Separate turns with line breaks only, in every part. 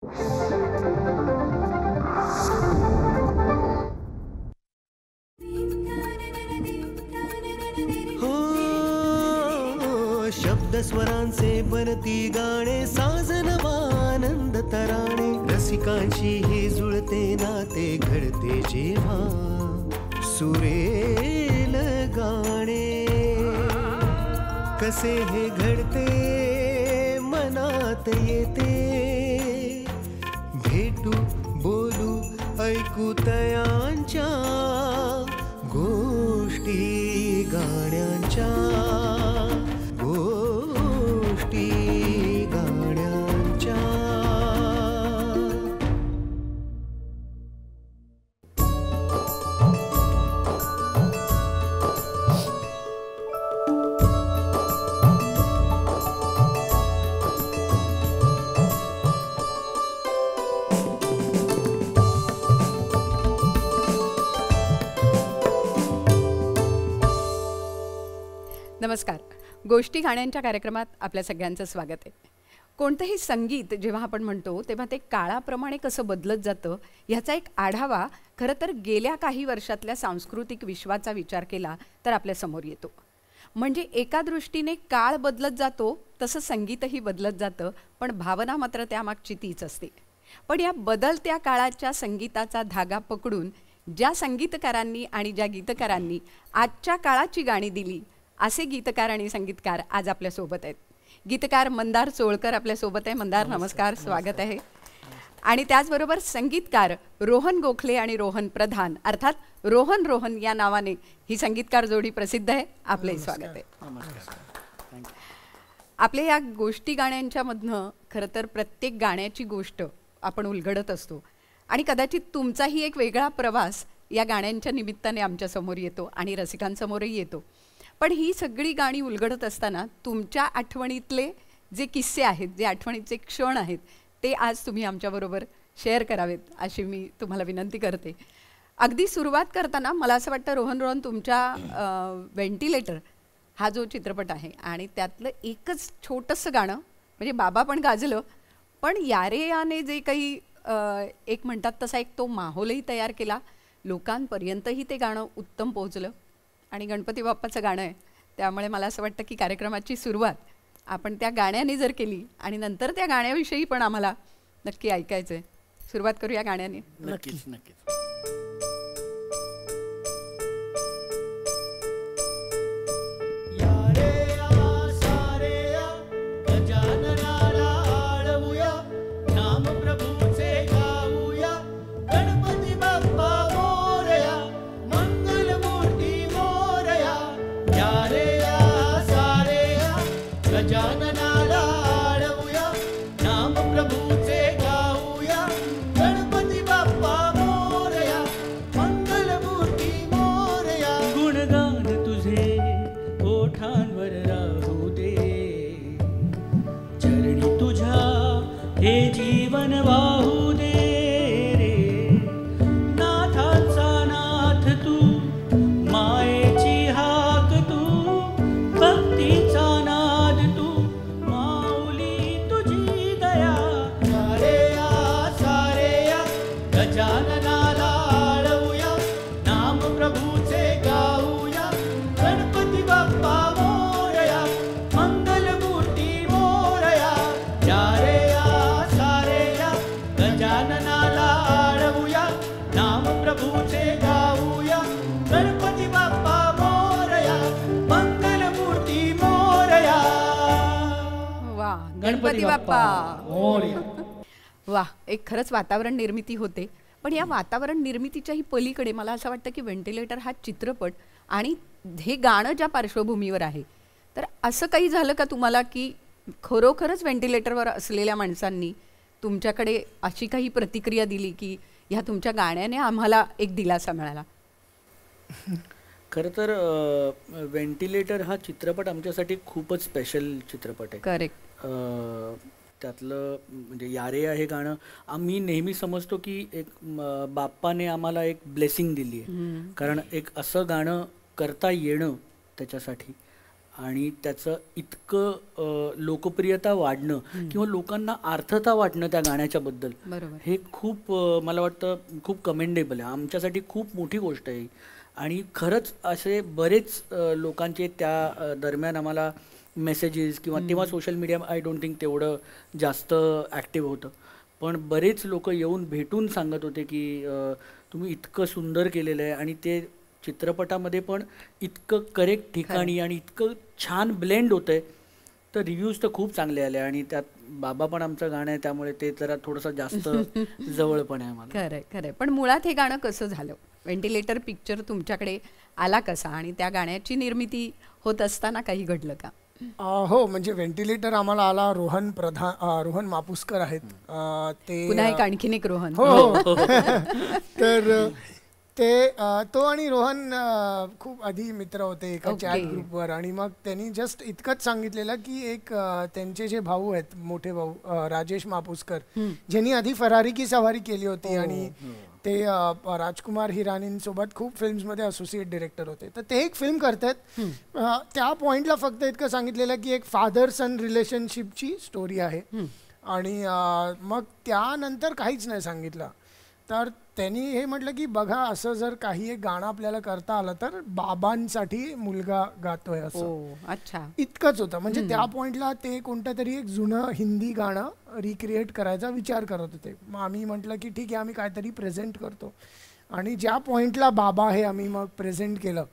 हो शब्द स्वरांचे बनती गाणे, साजनवानंद तराणे, रसिकांशी हे जुळते नाते घडते जेव्हा सुरेल गाणे. कसे हे घडते मनात येते, भेटू बोलू ऐकू तयांच्या गोष्टी गाण्यांच्या, गोष्टी गाण्यांच्या.
नमस्कार. गोष्टी गाण्यांच्या कार्यक्रमात आपल्या सगळ्यांचं स्वागत आहे. कोणतंही संगीत जेव्हा आपण म्हणतो तेव्हा ते काळाप्रमाणे कसं बदलत जातं ह्याचा एक आढावा खरं तर गेल्या काही वर्षातल्या सांस्कृतिक विश्वाचा विचार केला तर आपल्यासमोर येतो. म्हणजे एका दृष्टीने काळ बदलत जातो तसं संगीतही बदलत जातं, पण भावना मात्र त्यामागची तीच असते. पण या बदलत्या काळाच्या संगीताचा धागा पकडून ज्या संगीतकारांनी आणि ज्या गीतकारांनी आजच्या काळाची गाणी दिली असे गीतकार आणि संगीतकार आज आपल्यासोबत आहेत. गीतकार मंदार चोळकर आपल्यासोबत आहे. मंदार नमस्कार, स्वागत आहे. आणि त्याचबरोबर संगीतकार रोहन गोखले आणि रोहन प्रधान अर्थात रोहन रोहन या नावाने ही संगीतकार जोडी प्रसिद्ध आहे. आपलंही स्वागत आहे. आपल्या या गोष्टी गाण्यांच्या मधनं खरं तर प्रत्येक गाण्याची गोष्ट आपण उलगडत असतो आणि कदाचित तुमचाही एक वेगळा प्रवास या गाण्यांच्या निमित्ताने आमच्यासमोर येतो आणि रसिकांसमोरही येतो. पण ही सगळी गाणी उलगडत असताना तुमच्या आठवणीतले जे किस्से आहेत, जे आठवणीचे क्षण आहेत, ते आज तुम्ही आमच्याबरोबर शेअर करावेत अशी मी तुम्हाला विनंती करते. अगदी सुरुवात करताना मला असं वाटतं रोहन रोहन तुमच्या व्हेंटिलेटर हा जो चित्रपट आहे आणि त्यातलं एकच छोटंसं गाणं म्हणजे बाबा पण गाजलं, पण यारे याने जे काही एक म्हणतात तसा एक तो माहोलही तयार केला, लोकांपर्यंतही ते गाणं उत्तम पोहोचलं आणि गणपती बाप्पाचं गाणं आहे. त्यामुळे मला असं वाटतं की कार्यक्रमाची सुरुवात आपण त्या गाण्याने जर केली आणि नंतर त्या गाण्याविषयी पण आम्हाला नक्की ऐकायचं आहे. सुरुवात करूया गाण्याने.
नक्कीच नक्कीच.
गणपती बाप्पा वा, एक खरंच वातावरण निर्मिती होते. पण या वातावरण निर्मितीच्याही पलीकडे मला असं वाटतं की व्हेंटिलेटर हा चित्रपट आणि हे गाणं ज्या पार्श्वभूमीवर आहे, तर असं काही झालं का तुम्हाला की खरोखरच व्हेंटिलेटरवर असलेल्या माणसांनी तुमच्याकडे अशी काही प्रतिक्रिया दिली की ह्या तुमच्या गाण्याने आम्हाला एक दिलासा मिळाला?
खरं तर व्हेंटिलेटर हा चित्रपट आमच्यासाठी खूपच स्पेशल चित्रपट आहे.
करेक्ट.
त्यातलं म्हणजे यारे या हे गाणं आम्ही नेहमी समजतो की एक बाप्पाने आम्हाला एक ब्लेसिंग दिली आहे, कारण एक असं गाणं करता येणं त्याच्यासाठी आणि त्याचं इतकं लोकप्रियता वाढणं किंवा लोकांना अर्थता वाटणं त्या गाण्याच्याबद्दल
बरोबर.
हे खूप मला वाटतं खूप कमेंडेबल आहे. आमच्यासाठी खूप मोठी गोष्ट आहे. आणि खरंच असे बरेच लोकांचे त्या दरम्यान आम्हाला मेसेजेस किंवा तेव्हा social media I don't think तेवढं जास्त ॲक्टिव्ह होतं, पण बरेच लोक येऊन भेटून सांगत होते की तुम्ही इतकं सुंदर केलेलं आहे आणि ते चित्रपटामध्ये पण इतकं करेक्ट ठिकाणी आणि इतकं छान ब्लेंड होतं आहे. तर रिव्ह्यूज तर खूप चांगले आले आणि त्यात बाबा पण आमचं गाणं आहे त्यामुळे ते जरा थोडंसं जास्त जवळ पण आहे मला.
खरंय खरंय. पण मुळात हे गाणं कसं झालं? व्हेंटिलेटर पिक्चर तुमच्याकडे आला कसा आणि त्या गाण्याची निर्मिती होत असताना काही घडलं का?
हो, म्हणजे व्हेंटिलेटर आम्हाला आला. रोहन मापुसकर आहेत ते
पुन्हा एक आणखीन एक रोहन.
हो. तर ते तो आणि रोहन खूप आधी मित्र होते एका चॅट ग्रुपवर. आणि मग त्यांनी जस्ट इतकंच सांगितलेलं की एक त्यांचे जे भाऊ आहेत, मोठे भाऊ राजेश मापुसकर, ज्यांनी आधी फरारी की सवारी केली होती आणि ते राजकुमार हिरानींसोबत खूप फिल्म्समध्ये असोसिएट डिरेक्टर होते. तर ते एक फिल्म करतात. त्या पॉईंटला फक्त इतकं सांगितलेलं की एक फादर सन रिलेशनशिपची स्टोरी आहे आणि मग त्यानंतर काहीच नाही सांगितलं. तर त्यांनी हे म्हटलं की बघा, असं जर काही एक गाणं आपल्याला करता आलं तर बाबांसाठी मुलगा गातोय असं.
अच्छा,
इतकंच होतं. म्हणजे त्या पॉइंटला ते कोणतं तरी एक जुनं हिंदी गाणं रिक्रिएट करायचा विचार करत होते. मग आम्ही म्हटलं की ठीक आहे, आम्ही काहीतरी प्रेझेंट करतो. आणि ज्या पॉइंटला बाबा हे आम्ही मग प्रेझेंट केलं,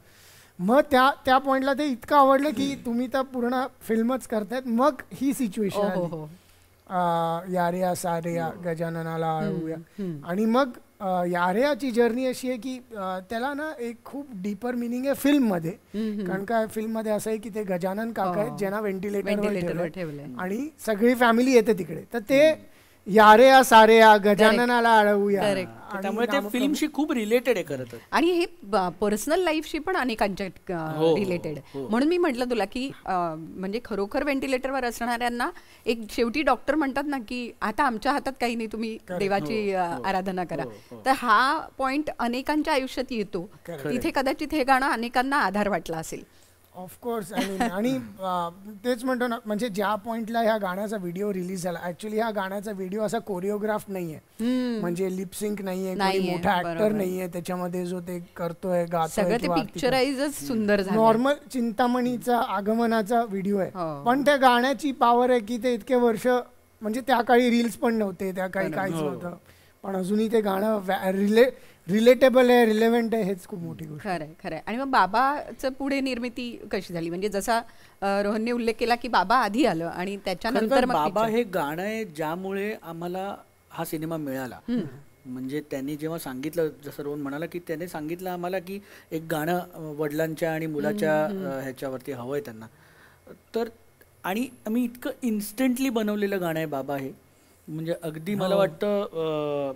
मग त्या पॉइंटला ते इतकं आवडलं की तुम्ही तर पूर्ण फिल्मच करतायत. मग ही सिच्युएशन आली, यारे सारे गजाननाला आळूया. आणि मग यारेची जर्नी अशी आहे की त्याला ना एक खूप डीपर मिनिंग आहे फिल्ममध्ये. कारण का फिल्ममध्ये असं आहे की ते गजानन काका आहेत ज्यांना व्हेंटिलेटरवर ठेवलंय आणि सगळी फॅमिली येते तिकडे. तर ते यारे सारे गजाननाला आळवूया,
त्यामुळे ते फिल्मशी खूप रिलेटेड आहे खरं तर.
आणि हे पर्सनल लाईफशी पण अनेकांच्या रिलेटेड. म्हणून मी म्हटलं तुला की म्हणजे खरोखर व्हेंटिलेटरवर असणाऱ्यांना एक शेवटी डॉक्टर म्हणतात ना की आता आमच्या हातात काही नाही, तुम्ही देवाची आराधना करा. तर हा पॉइंट अनेकांच्या आयुष्यात येतो. तिथे कदाचित हे गाणं अनेकांना आधार वाटला असेल.
ऑफकोर्स. आणि तेच म्हणतो ना, म्हणजे ज्या पॉइंटला ह्या गाण्याचा व्हिडिओ रिलीज झाला, ऍक्च्युली ह्या गाण्याचा व्हिडिओ असा कोरिओग्राफ नाहीये, म्हणजे लिपसिंक नाहीये, मोठा ऍक्टर नाहीये त्याच्यामध्ये जो ते करतोय, गातोय.
पिक्चराइजच सुंदर झालं.
नॉर्मल चिंतामणीचा आगमनाचा व्हिडिओ आहे. पण त्या गाण्याची पॉवर आहे की ते इतके वर्ष, म्हणजे त्या काळी रील्स पण नव्हते, त्या काळी काहीच नव्हतं, पण अजूनही ते गाणं रिलेटेबल आहे, रिलेव्हंट आहे. हेच खूप मोठी गोष्ट.
खरंय खरंय. आणि मग बाबाचं पुढे निर्मिती कशी झाली? म्हणजे जसा रोहनने उल्लेख केला की बाबा आधी आलं आणि त्याच्यानंतर
बाबा हे गाणं आहे ज्यामुळे आम्हाला हा सिनेमा मिळाला. म्हणजे त्यांनी जेव्हा सांगितलं, जसं रोहन म्हणाला की त्याने सांगितलं आम्हाला की एक गाणं वडिलांच्या आणि मुलाच्या ह्याच्यावरती हवं आहे त्यांना. तर आणि आम्ही इतकं इन्स्टंटली बनवलेलं गाणं आहे बाबा हे. म्हणजे अगदी मला वाटतं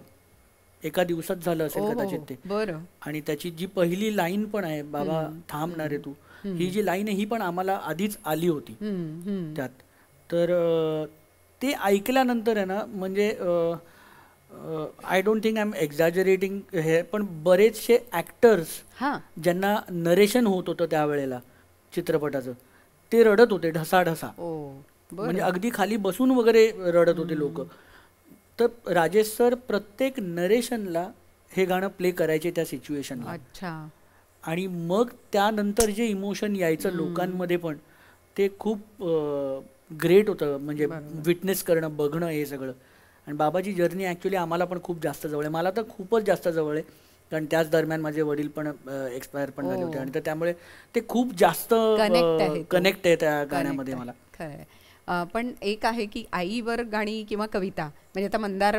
एका दिवसात झालं असेल कदाचित ते.
बरं.
आणि त्याची जी पहिली लाईन पण आहे, बाबा थांबणार आहे तू, ही जी लाईन आहे ही पण आम्हाला आधीच आली होती त्यात. तर ते ऐकल्यानंतर आहे ना, म्हणजे I don't think I am exaggerating हे, पण बरेचसे ॲक्टर्स ज्यांना नरेशन होत होतं त्यावेळेला चित्रपटाचं, ते रडत होते ढसाढसा. म्हणजे अगदी खाली बसून वगैरे रडत होते लोक. तर राजेश सर प्रत्येक नरेशनला हे गाणं प्ले करायचे त्या सिच्युएशनला.
अच्छा.
आणि मग त्यानंतर जे इमोशन यायचं लोकांमध्ये पण ते खूप ग्रेट होतं. म्हणजे विटनेस करणं, बघणं हे सगळं. आणि बाबाची जर्नी ॲक्च्युली आम्हाला पण खूप जास्त जवळ आहे. मला तर खूपच जास्त जवळ आहे, कारण त्याच दरम्यान माझे वडील पण एक्सपायर पण झाले होते. आणि तर त्यामुळे ते खूप जास्त कनेक्ट आहे त्या गाण्यामध्ये मला.
खरं. पण एक आहे की आईवर गाणी किंवा कविता, म्हणजे आता मंदार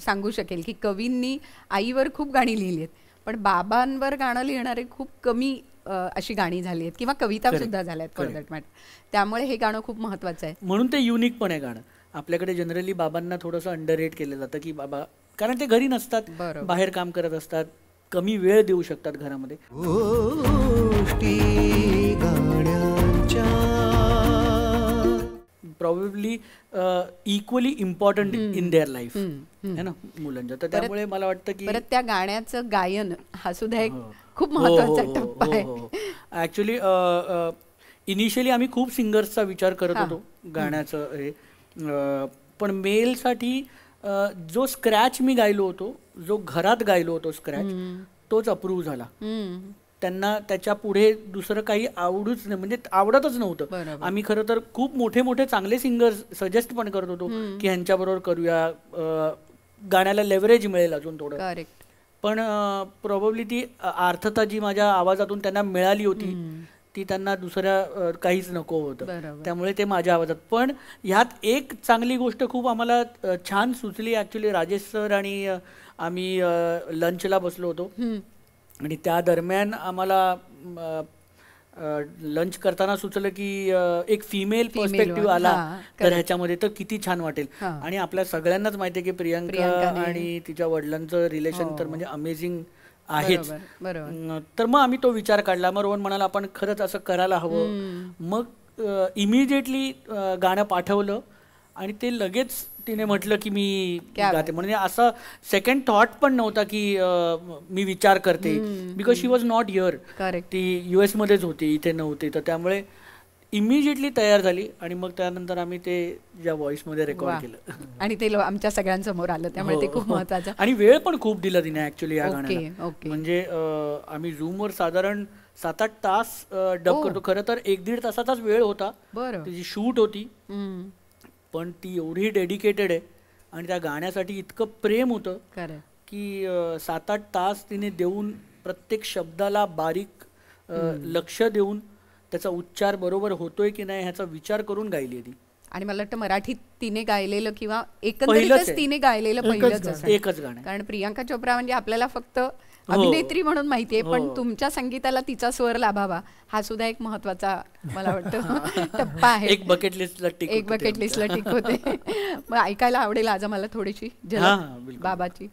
सांगू शकेल की कवींनी आईवर खूप गाणी लिहिली आहेत, पण बाबांवर गाणं लिहिणारे खूप कमी अशी गाणी झाली आहेत किंवा कविता सुद्धा झाल्या आहेत फॉर दॅट मॅटर. त्यामुळे हे गाणं खूप महत्वाचं आहे.
म्हणून ते युनिक पण आहे गाणं. आपल्याकडे जनरली बाबांना थोडंसं अंडररेट केलं जातं की बाबा, कारण ते घरी नसतात, बाहेर काम करत असतात, कमी वेळ देऊ शकतात घरामध्ये. Probably equally important in their life है ना मुलांच्या. तर त्यामुळे मला वाटतं की
परत त्या गाण्याचं गायन हा सुद्धा एक खूप महत्वाचा टप्पा आहे.
ॲक्च्युली इनिशियली आम्ही खूप सिंगर्सचा विचार करत होतो गाण्याचं हे, पण मेलसाठी जो स्क्रॅच मी गायलो होतो, जो घरात गायलो होतो स्क्रॅच, तोच अप्रूव्ह झाला. त्यांना त्याच्या पुढे दुसरं काही आवडूच नाही, म्हणजे आवडतच नव्हतं. आम्ही खरं तर खूप मोठे मोठे चांगले सिंगर्स सजेस्ट पण करत होतो की ह्यांच्याबरोबर करूया, गाण्याला लेव्हरेज मिळेल अजून थोडं. पण प्रॉब्ली ती अर्थता जी माझ्या आवाजातून त्यांना मिळाली होती ती त्यांना दुसऱ्या काहीच नको होतं, त्यामुळे ते माझ्या आवाजात. पण ह्यात एक चांगली गोष्ट खूप आम्हाला छान सुचली ॲक्च्युली. राजेश सर आणि आम्ही लंचला बसलो होतो आणि त्या दरम्यान आम्हाला लंच करताना सुचलं की एक फिमेल पर्स्पेक्टिव्ह आला तर ह्याच्यामध्ये तर किती छान वाटेल. आणि आपल्या सगळ्यांनाच माहिती आहे की प्रियंका आणि तिच्या वडिलांचं रिलेशन तर म्हणजे अमेझिंग आहेच. तर मग आम्ही तो विचार काढला. मग रोहन म्हणाला आपण खरंच असं करायला हवं. मग इमिडिएटली गाणं पाठवलं आणि ते लगेच तिने म्हटलं की मी गाते. म्हणजे असा सेकंड थॉट पण नव्हता की मी विचार करते, because she was not here. ती US मध्येच होती, इथे नव्हती. तर त्यामुळे इमिजिएटली तयार झाली आणि मग त्यानंतर आम्ही ते ज्या व्हॉइसमध्ये रेकॉर्ड केलं
आणि ते आमच्या सगळ्यांसमोर आलं, त्यामुळे ते खूप महत्वाचं.
आणि वेळ पण खूप दिला तिने ऍक्च्युली या गाण्याला. म्हणजे आम्ही झूमवर साधारण 7-8 तास डब करतो. खरं तर 1-1.5 तासाचाच वेळ होता, तिची शूट होती. पण ती एवढी डेडिकेटेड आहे आणि त्या गाण्यासाठी इतकं प्रेम होतं की 7-8 तास तिने देऊन प्रत्येक शब्दाला बारीक लक्ष देऊन त्याचा उच्चार बरोबर होतोय की नाही ह्याचा विचार करून गायली ती.
आणि मला वाटतं मराठीत तिने गायलेलं किंवा एकंदरीतच तिने गायलेलं पहिलंच
एकच गाणं.
कारण प्रियांका चोप्रा म्हणजे आपल्याला फक्त अभिनेत्री म्हणून माहितीये, पण तुमच्या संगीताला तिचा स्वर लाभावा हा सुद्धा एक महत्वाचा मला वाटतं टप्पा आहे.
एक बकेट लिस्टला
टिक होते. मग ऐकायला आवडेल आज मला थोडीशी बाबाची.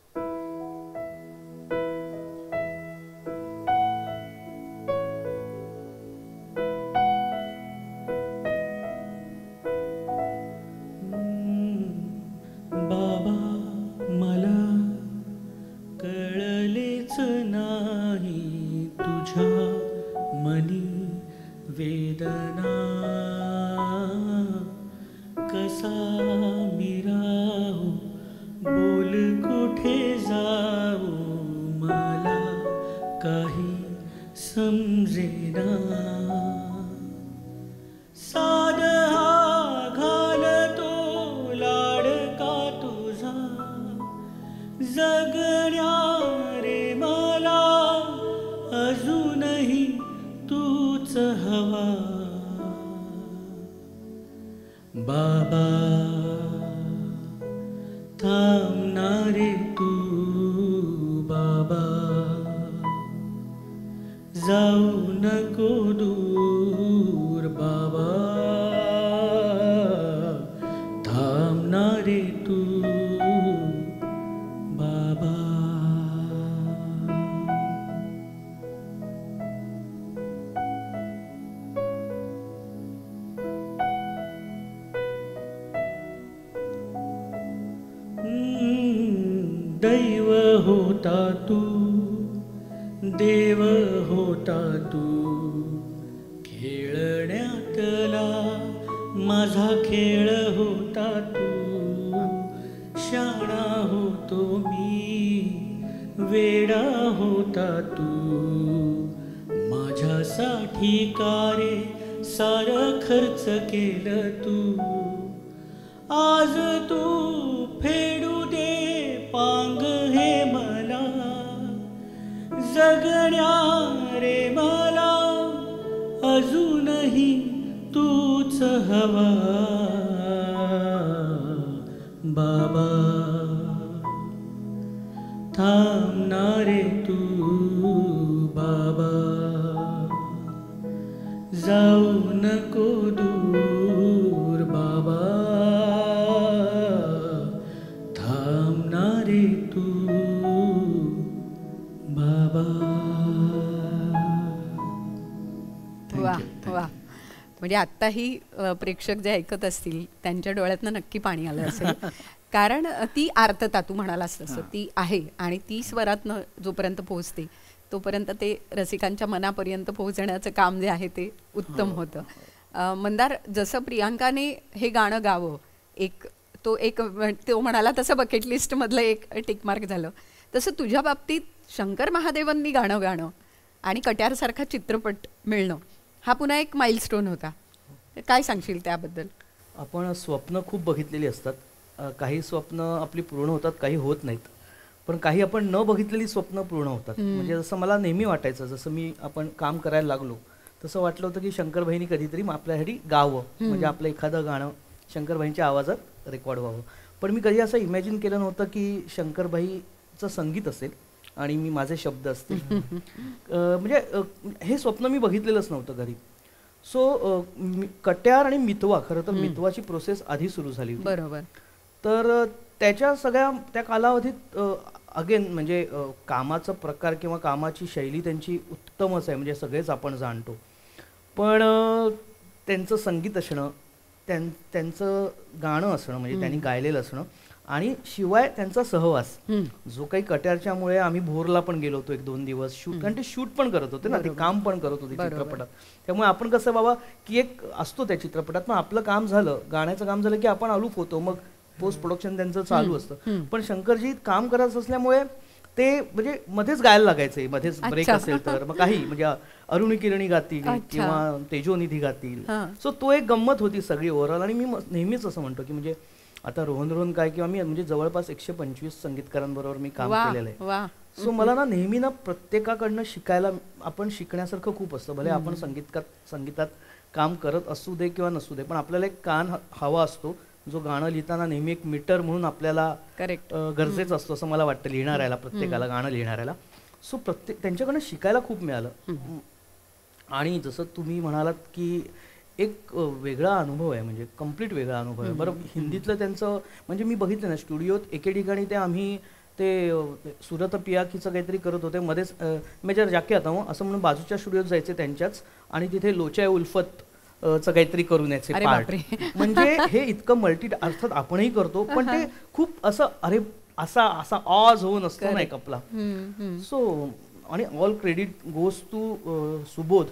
दैव होता तू, देव होता तू, खेळण्यातला माझा खेळ होता तू, शाणा होतो मी, वेडा होता तू, माझ्यासाठी कारे सारं खर्च केलं तू, आज तू फेडू दे पांग हे मला, जगण्या रे मला अजूनही तूच हवा, बाबा थांबणारे तू, बाबा जाऊ नको दूर, बाबा थांबणारे तू, बाबा.
वा वा. म्हणजे आत्ताही प्रेक्षक जे ऐकत असतील त्यांच्या डोळ्यातनं नक्की पाणी आलं असेल, कारण ती आर्तता तू म्हणालास तसं ती आहे आणि ती स्वरातनं जोपर्यंत पोहोचते तोपर्यंत ते रसिकांच्या मनापर्यंत पोहोचण्याचं काम जे आहे ते उत्तम होतं. मंदार, जसं प्रियांकाने हे गाणं गावं, तो म्हणाला तसं बकेट लिस्टमधलं एक टिकमार्क झालं, तसं तुझ्या बाबतीत शंकर महादेवांनी गाणं गाणं आणि कट्यारसारखा चित्रपट मिळणं हा पुन्हा एक माइलस्टोन होता. काय सांगशील त्याबद्दल?
आपण स्वप्न खूप बघितलेली असतात. काही स्वप्न आपली पूर्ण होतात, काही होत नाहीत. पण काही आपण न बघितलेली स्वप्न पूर्ण होतात. म्हणजे जसं मला नेहमी वाटायचं, जसं आपण काम करायला लागलो तसं वाटलं होतं की शंकरभाईंनी कधीतरी आपल्यासाठी गावं, म्हणजे आपलं एखादं गाणं शंकरभाईंच्या आवाजात रेकॉर्ड व्हावं. पण मी कधी असं इमॅजिन केलं नव्हतं की शंकरभाईचं संगीत असेल आणि मी माझे शब्द असतील. म्हणजे हे स्वप्न मी बघितलेलंच नव्हतं घरी. सो कट्यार आणि मितवा, खरं तर मितवाची प्रोसेस आधी सुरू झाली होती.
बरोबर.
तर त्याच्या सगळ्या त्या कालावधीत अगेन म्हणजे कामाचा प्रकार किंवा कामाची शैली त्यांची उत्तमच आहे, म्हणजे सगळेच आपण जाणतो. पण त्यांचं संगीत असणं, त्यांचं गाणं असणं, म्हणजे त्यांनी गायलेलं असणं, आणि शिवाय त्यांचा सहवास जो काही कट्यारच्यामुळे आम्ही भोरला पण गेलो होतो 1-2 दिवस शूट, कारण ते शूट पण करत होते ना, ते काम पण करत होते चित्रपटात. त्यामुळे आपण कसं बाबा की एक असतो त्या चित्रपटात, मग आपलं काम झालं, गाण्याचं काम झालं की आपण अलूफ होतो, मग पोस्ट प्रोडक्शन त्यांचं चालू असतं. पण शंकरजी काम करायचं असल्यामुळे ते म्हणजे मध्येच गायला लागायचे, मध्येच ब्रेक असेल तर मग काही म्हणजे अरुणी किरणी गातील किंवा तेजोनिधी गातील. सो तो एक गंमत होती सगळी ओव्हरऑल. आणि मी नेहमीच असं म्हणतो की म्हणजे आता रोहन काय किंवा मी म्हणजे जवळपास 125 संगीतकारांबरोबर मी काम केलेलं आहे. सो मला ना नेहमी ना प्रत्येकाकडनं शिकायला, आपण शिकण्यासारखं खूप असतं. भले आपण संगीतात काम करत असू दे किंवा नसू दे, पण आपल्याला एक कान हवा असतो जो गाणं लिहिताना नेहमी एक मीटर म्हणून आपल्याला गरजेचं असतो असं मला वाटतं, लिहिणाऱ्याला, प्रत्येकाला, गाणं लिहिणाऱ्याला. सो त्यांच्याकडनं शिकायला खूप मिळालं. आणि जसं तुम्ही म्हणालात की एक वेगळा अनुभव आहे, म्हणजे कम्प्लीट वेगळा अनुभव आहे. बरं, हिंदीतलं त्यांचं म्हणजे मी बघितलं ना, स्टुडिओत एके ठिकाणी ते सुरत पियाकीचं काहीतरी करत होते, मध्येच मेजर जाके आता हो असं म्हणून बाजूच्या स्टुडिओत जायचे त्यांच्याच, आणि तिथे लोचा उल्फत चं काहीतरी करून याचे पार्ट. म्हणजे हे इतकं अर्थात आपणही करतो, पण ते खूप असं अरे असा ऑज होऊन असतो ना एक आपला. सो आणि all credit goes to Subodh,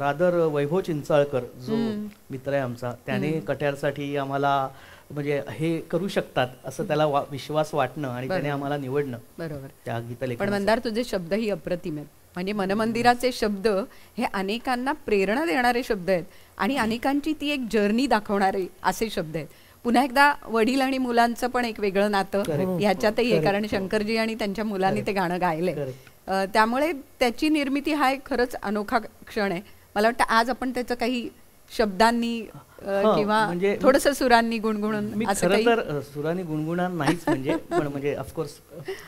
rather Vaibhav Chinchalkar जो मित्र आहे आमचा, त्याने कट्यारसाठी आम्हाला म्हणजे हे करू शकतात असं त्याला विश्वास वाटणं आणि त्याने आम्हाला निवडणं. बरोबर. त्या गीतलेखन.
पण मंदार, तुझे शब्दही अप्रतिम आहेत. म्हणजे मनमंदिराचे शब्द हे अनेकांना प्रेरणा देणारे शब्द आहेत आणि अनेकांची ती एक जर्नी दाखवणारे असे शब्द आहेत. पुन्हा एकदा वडील आणि मुलांचं पण एक वेगळं नातं ह्याच्यातही आहे, कारण शंकरजी आणि त्यांच्या मुलांनी ते गाणं गायलंय. त्यामुळे त्याची निर्मिती हा एक खरंच अनोखा क्षण आहे. मला वाटतं आज आपण त्याचं काही शब्दांनी किंवा
म्हणजे
थोडंसं सुरांनी गुणगुणून,
मी खरं तर सुरांनी गुणगुणार नाहीच म्हणजे, पण म्हणजे ऑफकोर्स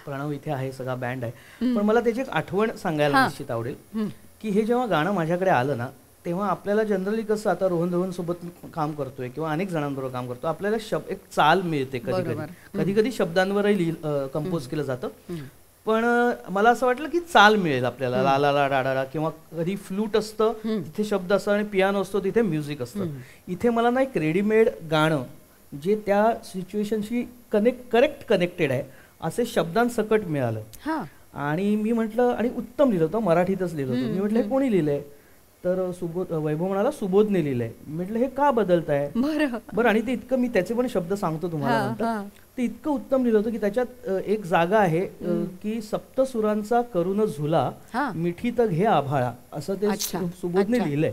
प्रणव इथे आहे, सगळा बँड आहे, पण मला त्याची एक आठवण सांगायला निश्चित आवडेल की हे जेव्हा गाणं माझ्याकडे आलं ना, तेव्हा आपल्याला जनरली कसं, आता रोहन सोबत काम करतोय किंवा अनेक जणांबरोबर काम करतो, आपल्याला एक चाल मिळते, कधी कधी शब्दांवरही कंपोज केलं जातं. पण मला असं वाटलं की चाल मिळेल आपल्याला, ला ला ला डा डा, किंवा कधी फ्लूट असतं तिथे शब्द असतं आणि पियानो असतो तिथे म्युझिक असतं. इथे मला ना एक रेडीमेड गाणं जे त्या सिच्युएशनशी करेक्ट कनेक्टेड आहे असे शब्दांसकट मिळालं. आणि मी म्हटलं, आणि उत्तम लिहिलं होतं, मराठीतच लिहिलं होतं. मी म्हटलं हे कोणी लिहिलंय? तर वैभव म्हणाला सुबोधने लिहिलंय. म्हटलं हे का बदलताय? बरं. आणि ते इतकं, मी त्याचे पण शब्द सांगतो तुम्हाला नंतर, ते इतकं उत्तम लिहिलं होतं की त्याच्यात एक जागा आहे की सप्तसुरांचा करून झुला मिठीत घे आभाळा, असं ते सुबोधने लिहिलंय.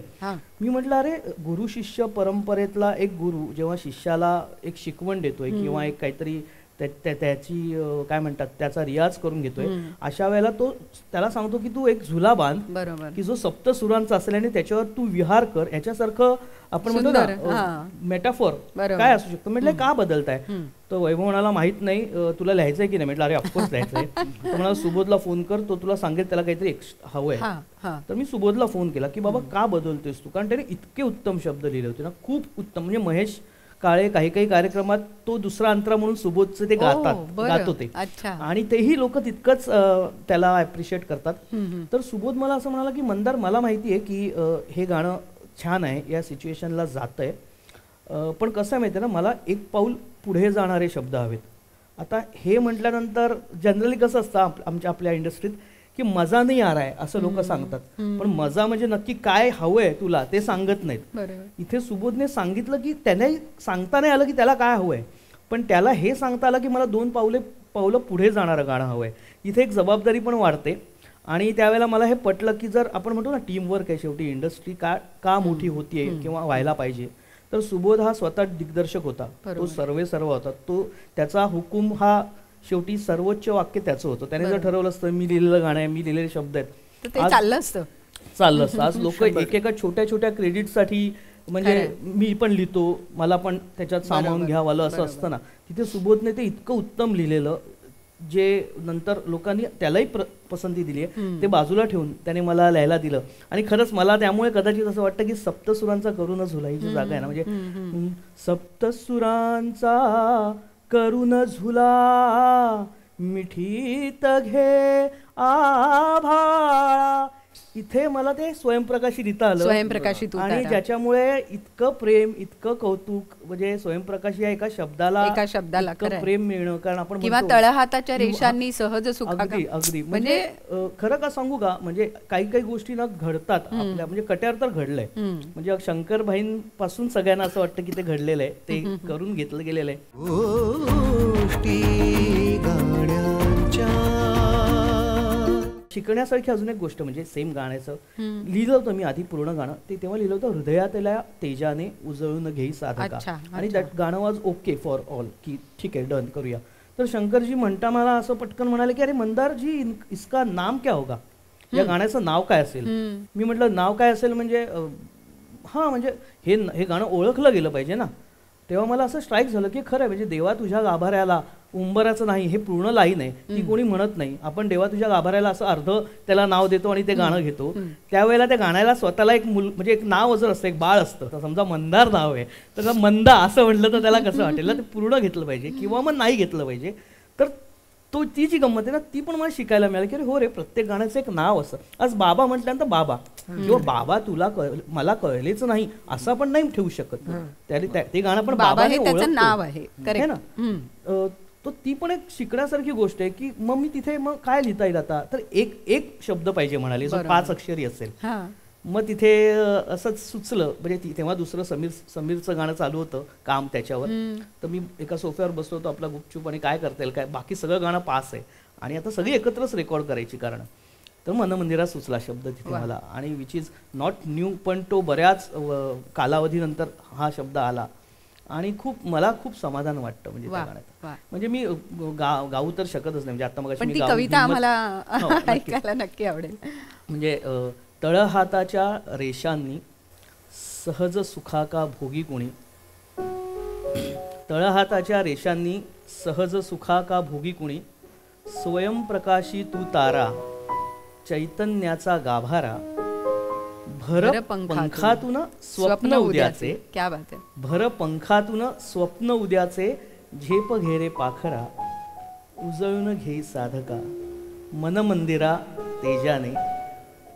मी म्हटलं अरे, गुरु शिष्य परंपरेतला एक गुरु जेव्हा शिष्याला एक शिकवण देतोय किंवा एक काहीतरी त्याची काय म्हणतात त्याचा रियाज करून घेतोय, अशा वेळेला तो त्याला सांगतो की तू एक झुला बांध की जो सप्तसुरांचा असेल आणि त्याच्यावर तू विहार कर. याच्यासारखं आपण म्हणतो ना मेटाफॉर काय असू शकतं. म्हटलं का बदलताय? तर वैभव म्हणाला माहित नाही, तुला लिहायचंय की नाही? म्हटलं अरे ऑफकोर्स लिहायचंय. तर म्हणाला सुबोधला फोन कर, तो तुला सांगेल त्याला काहीतरी हवंय. तर मी सुबोधला फोन केला की बाबा का बदलतोयस तू, कारण त्याने इतके उत्तम शब्द लिहिले होते ना, खूप उत्तम. म्हणजे महेश काळे काही कार्यक्रमात तो दुसरा अंतरा म्हणून सुबोधचं ते गात होते आणि तेही लोक तितकंच त्याला अप्रिशिएट करतात. तर सुबोध मला असं म्हणाला की मंदार, मला माहिती आहे की हे गाणं छान आहे, या सिच्युएशनला जातंय, पण कसं आहे माहिती आहे ना, मला एक पाऊल पुढे जाणारे शब्द हवेत. आता हे म्हटल्यानंतर जनरली कसं असतं आपल्या इंडस्ट्रीत की मजा नाही आ रहा है असं लोक सांगतात, पण मजा म्हणजे नक्की काय हवंय तुला ते सांगत नाहीत.
बरोबर.
इथे सुबोधने सांगितलं की त्याने सांगता नाही आलं की त्याला काय हवंय, पण त्याला हे सांगता आलं की मला 2 पावलं पुढे जाणारं गाणं हवंय. इथे एक जबाबदारी पण वाढते. आणि त्यावेळेला मला हे पटलं की जर आपण म्हणतो ना टीमवर्क आहे, शेवटी इंडस्ट्री का मोठी होतीये किंवा व्हायला पाहिजे, तर सुबोध हा स्वतः दिग्दर्शक होता, तो सर्व होता, तो त्याचा हुकूम हा शेवटी सर्वोच्च वाक्य त्याचं होतं. त्याने जर ठरवलं असतं मी लिहिलेलं गाणं आहे, मी लिहिलेले शब्द आहेत,
ते चाललं असतं.
आज लोक एकेका छोट्या क्रेडिटसाठी म्हणजे मी पण लिहितो, मला पण त्याच्यात सामावून घ्यावं असं असतं ना. तिथे सुबोधने ते इतकं उत्तम लिहिलेलं जे नंतर लोकांनी त्यालाही पसंती दिली आहे, ते बाजूला ठेवून त्याने मला लिहायला दिलं. आणि खरंच मला त्यामुळे कदाचित असं वाटतं की सप्तसुरांचा करून झुला ही जी जागा आहे ना, म्हणजे सप्तसुरांचा करून झुला मिठीत घे आभाळा, इथे मला ते स्वयंप्रकाशी लिहिता आलं.
स्वयंप्रकाशी
आणि ज्याच्यामुळे इतकं प्रेम, इतकं कौतुक, म्हणजे स्वयंप्रकाशी या एका शब्दाला इतकं प्रेम मिळणं. कारण आपण
किंवा तळहाताच्या रेषांनी सहज सुखा.
अगदी म्हणजे खरं का सांगू का, म्हणजे काही गोष्टी ना घडतात आपल्या, म्हणजे कट्यार तर घडलंय. म्हणजे शंकरभाईंपासून सगळ्यांना असं वाटतं की ते घडलेलं आहे, ते करून घेतलं गेलेलं आहे.
गोष्टी गाण्यांच्या.
शिकण्यासारखी अजून एक गोष्ट म्हणजे सेम गाण्याचं लिहिलं होतं मी आधी पूर्ण गाणं, ते तेव्हा लिहिलं होतं हृदयातल्या तेजाने उजळून घेई साधका. आणि दॅट गाणं वॉज ओके फॉर ऑल, की ठीक आहे डन करूया. तर शंकरजी म्हणता मला असं पटकन म्हणाले की अरे मंदार जी इसका नाम क्या होगा, या गाण्याचं नाव काय असेल. मी म्हटलं नाव काय असेल म्हणजे हां म्हणजे हे गाणं ओळखलं गेलं पाहिजे ना. तेव्हा मला असं स्ट्राईक झालं की खरं म्हणजे देवा तुझ्या गाभाऱ्याला उंबराचं नाही, हे पूर्ण लाईन आहे ती कोणी म्हणत नाही. आपण देवा तुझ्या गाभाऱ्याला असं अर्ध त्याला नाव देतो आणि ते गाणं घेतो. त्यावेळेला त्या गाण्याला स्वतःला एक म्हणजे एक नाव जर असतं, एक बाळ असतं, तर समजा मंदार नाव आहे, तर मंदा असं म्हटलं तर त्याला कसं वाटेल, ते पूर्ण घेतलं पाहिजे किंवा मग नाही घेतलं पाहिजे. तर ती जी गंमत आहे ना, ती पण मला शिकायला मिळाली की अरे हो रे, प्रत्येक गाण्याचं एक नाव असतं. आज बाबा म्हटल्यानंतर बाबा किंवा बाबा तुला मला कळलेच नाही असं आपण नाही ठेवू शकत. ते गाणं पण बाबा
नाव आहे
ना. तो ती पण एक शिकण्यासारखी गोष्ट आहे की मग मी तिथे मग काय लिहिता येईल आता, तर एक शब्द पाहिजे म्हणाले जो 5 अक्षरी असेल. मग तिथे असंच सुचलं, म्हणजे तेव्हा दुसरं समीरचं गाणं चालू होतं काम त्याच्यावर. तर मी एका सोफ्यावर बसलो होतो आपला गुपचूप, आणि काय करता येईल काय, बाकी सगळं गाणं पास आहे आणि आता सगळी एकत्रच रेकॉर्ड करायची कारण. तर मनमंदिरात सुचला शब्द तिथे मला, आणि विच इज नॉट न्यू, पण तो बऱ्याच कालावधीनंतर हा शब्द आला आणि मला खूप समाधान वाटतं म्हणजे त्या गाण्यात. म्हणजे मी गाऊ तर शकतच नाही, म्हणजे आता मग
ती कविता आम्हाला ऐकायला नक्की आवडेल.
म्हणजे तळहाताच्या रेषांनी सहज सुखा का भोगी कोणी, तळहाताच्या रेषांनी सहज सुखा का भोगी कुणी, स्वयंप्रकाशी तू तारा चैतन्याचा गाभारा, भर पंखातून स्वप्न उद्याचे,
क्या बात आहे,
भर पंखातून स्वप्न उद्याचे, झेप घेरे पाखरा, उजळून घेई साधका, मन मंदिरा तेजाने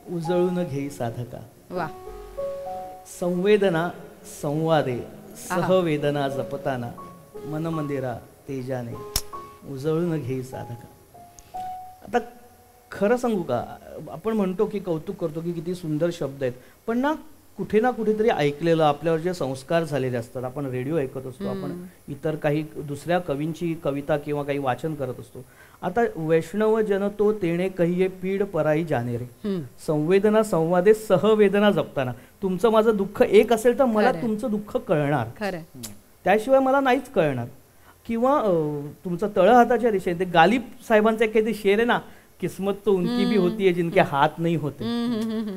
उजळून घेई साधका.
वा.
संवेदना संवादे सहवेदना जपताना, मन मंदिरा तेजाने उजळून घेई साधका. आता खरं सांगू का, आपण म्हणतो की कौतुक करतो की किती सुंदर शब्द आहेत, पण ना कुठे ना कुठेतरी ऐकलेलं, आपल्यावर जे संस्कार झालेले असतात, आपण रेडिओ ऐकत असतो, आपण इतर काही दुसऱ्या कवींची कविता किंवा काही वाचन करत असतो. आता वैष्णव जन तो तेणे कहिये पीड पराई जाणे रे, संवेदना संवादे सहवेदना जपताना. तुमचं माझं दुःख एक असेल तर मला तुमचं दुःख कळणार, त्याशिवाय मला नाहीच कळणार. किंवा तुमचं तळहाताच्या रेषेने, ते गालिब साहेबांचा एक काही शेर आहे ना, किस्मत तो उनकी भी होती है जिनके हात नाही होते.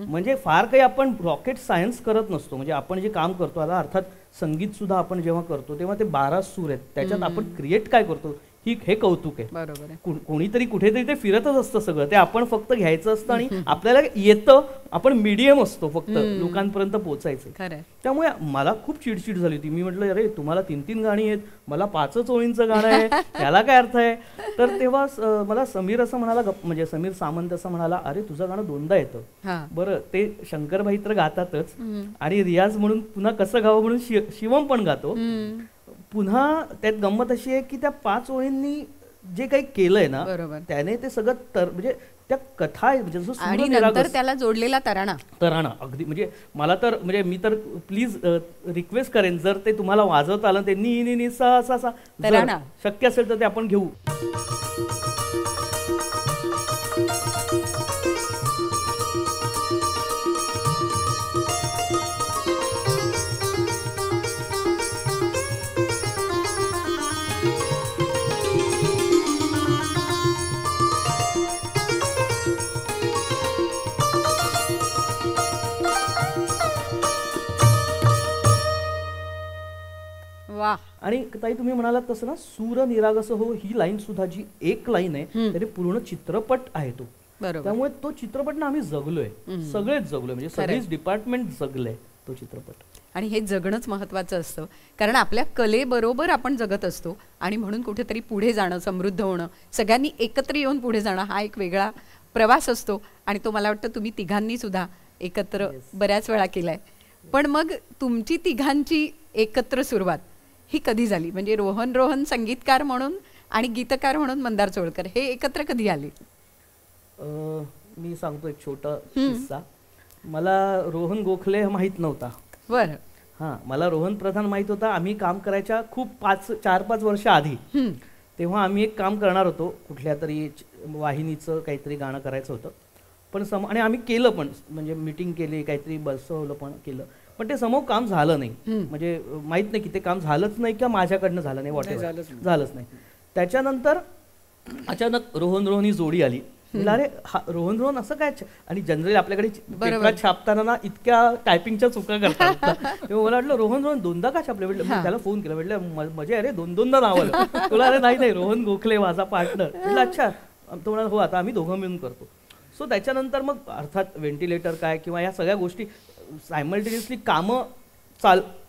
म्हणजे फार काही आपण रॉकेट सायन्स करत नसतो. म्हणजे आपण जे काम करतो, आता अर्थात संगीत सुद्धा आपण जेव्हा करतो तेव्हा ते 12 सूर आहेत, त्याच्यात आपण क्रिएट काय करतो हे कौतुक आहे.
बरोबर.
कोणीतरी कुठेतरी ते फिरतच असतं सगळं, ते आपण फक्त घ्यायचं असतं आणि आपल्याला येतं, आपण मीडियम असतो फक्त लोकांपर्यंत पोहोचायचं. त्यामुळे मला खूप चिडचिड झाली होती. मी म्हटलं अरे तुम्हाला 3 गाणी आहेत, मला 5 ओळींचं गाणं आहे, त्याला काय अर्थ आहे. तर तेव्हा मला समीर असं म्हणाला, म्हणजे समीर सामंत असं म्हणाला, अरे तुझं गाणं 2दा येतं. बरं, ते शंकरभाई तर गातातच आणि रियाज म्हणून पुन्हा कसं गावं म्हणून शिवम पण गातो. पुन्हा त्यात गंमत अशी आहे की त्या 5 ओळींनी जे काही केलंय ना
बरोबर.
त्याने ते सगळं म्हणजे त्या कथा आहे म्हणजे जसं
आणि
सूर्य
नंतर
निरागस
त्याला जोडलेला तराणा.
तराणा अगदी म्हणजे मला तर म्हणजे मी तर प्लीज रिक्वेस्ट करेन जर ते तुम्हाला वाजवता आलं ते नी नी नी सा सा सा जर
तराणा.
शक्य असेल तर ते आपण घेऊ.
वा.
आणि ताई तुम्ही म्हणालात तसं ना सूर निरागस हो ही लाईन सुद्धा जी एक लाईन आहे तरी पूर्ण चित्रपट आहे तो.
बरोबर.
त्यामुळे तो चित्रपट ना आम्ही जगलोय सगळेच जगलोय म्हणजे सगळेच डिपार्टमेंट जगलंय तो चित्रपट.
आणि हे जगणंच महत्त्वाचं असतं कारण आपल्या कलेबरोबर आपण जगत असतो आणि म्हणून कुठेतरी पुढे जाणं समृद्ध होणं सगळ्यांनी एकत्र येऊन पुढे जाणं हा एक वेगळा प्रवास असतो आणि तो मला वाटतं तुम्ही तिघांनी सुद्धा एकत्र बऱ्याच वेळा केलाय. पण मग तुमची तिघांची एकत्र सुरुवात ही कधी झाली म्हणजे रोहन संगीतकार म्हणून आणि गीतकार म्हणून मंदार चोळकर हे एकत्र कधी आले?
मी सांगतो एक छोटा किस्सा. मला रोहन गोखले माहित नव्हता.
बरं.
हां मला रोहन प्रधान माहित होता. आम्ही काम करायच्या खूप 4-5 वर्ष आधी तेव्हा आम्ही एक काम करणार होतो कुठल्या तरी वाहिनीचं काहीतरी गाणं करायचं होतं पण आणि आम्ही केलं पण म्हणजे मीटिंग केली काहीतरी बसवलं पण केलं पण ते समोर काम झालं नाही. म्हणजे माहित नाही की ते काम झालंच नाही किंवा माझ्याकडनं झालं नाही वॉटेवर झालंच नाही. त्याच्यानंतर अचानक रोहन जोडी आली. अरे रोहन असं काय आणि जनरली आपल्याकडे पेपरात छापताना ना इतक्या टायपिंगच्या चुका करतात तेव्हा मला वाटलं रोहन दोनदा का छापले म्हटलं त्याला फोन केला म्हटलं मजा अरे दोनदा नाव आलं तुला. अरे नाही रोहन गोखले माझा पार्टनर. म्हटलं अच्छा तो म्हणाला हो आता आम्ही दोघं मिळून करतो. सो त्याच्यानंतर मग अर्थात व्हेंटिलेटर काय किंवा या सगळ्या गोष्टी सायमल्टेनियसली कामं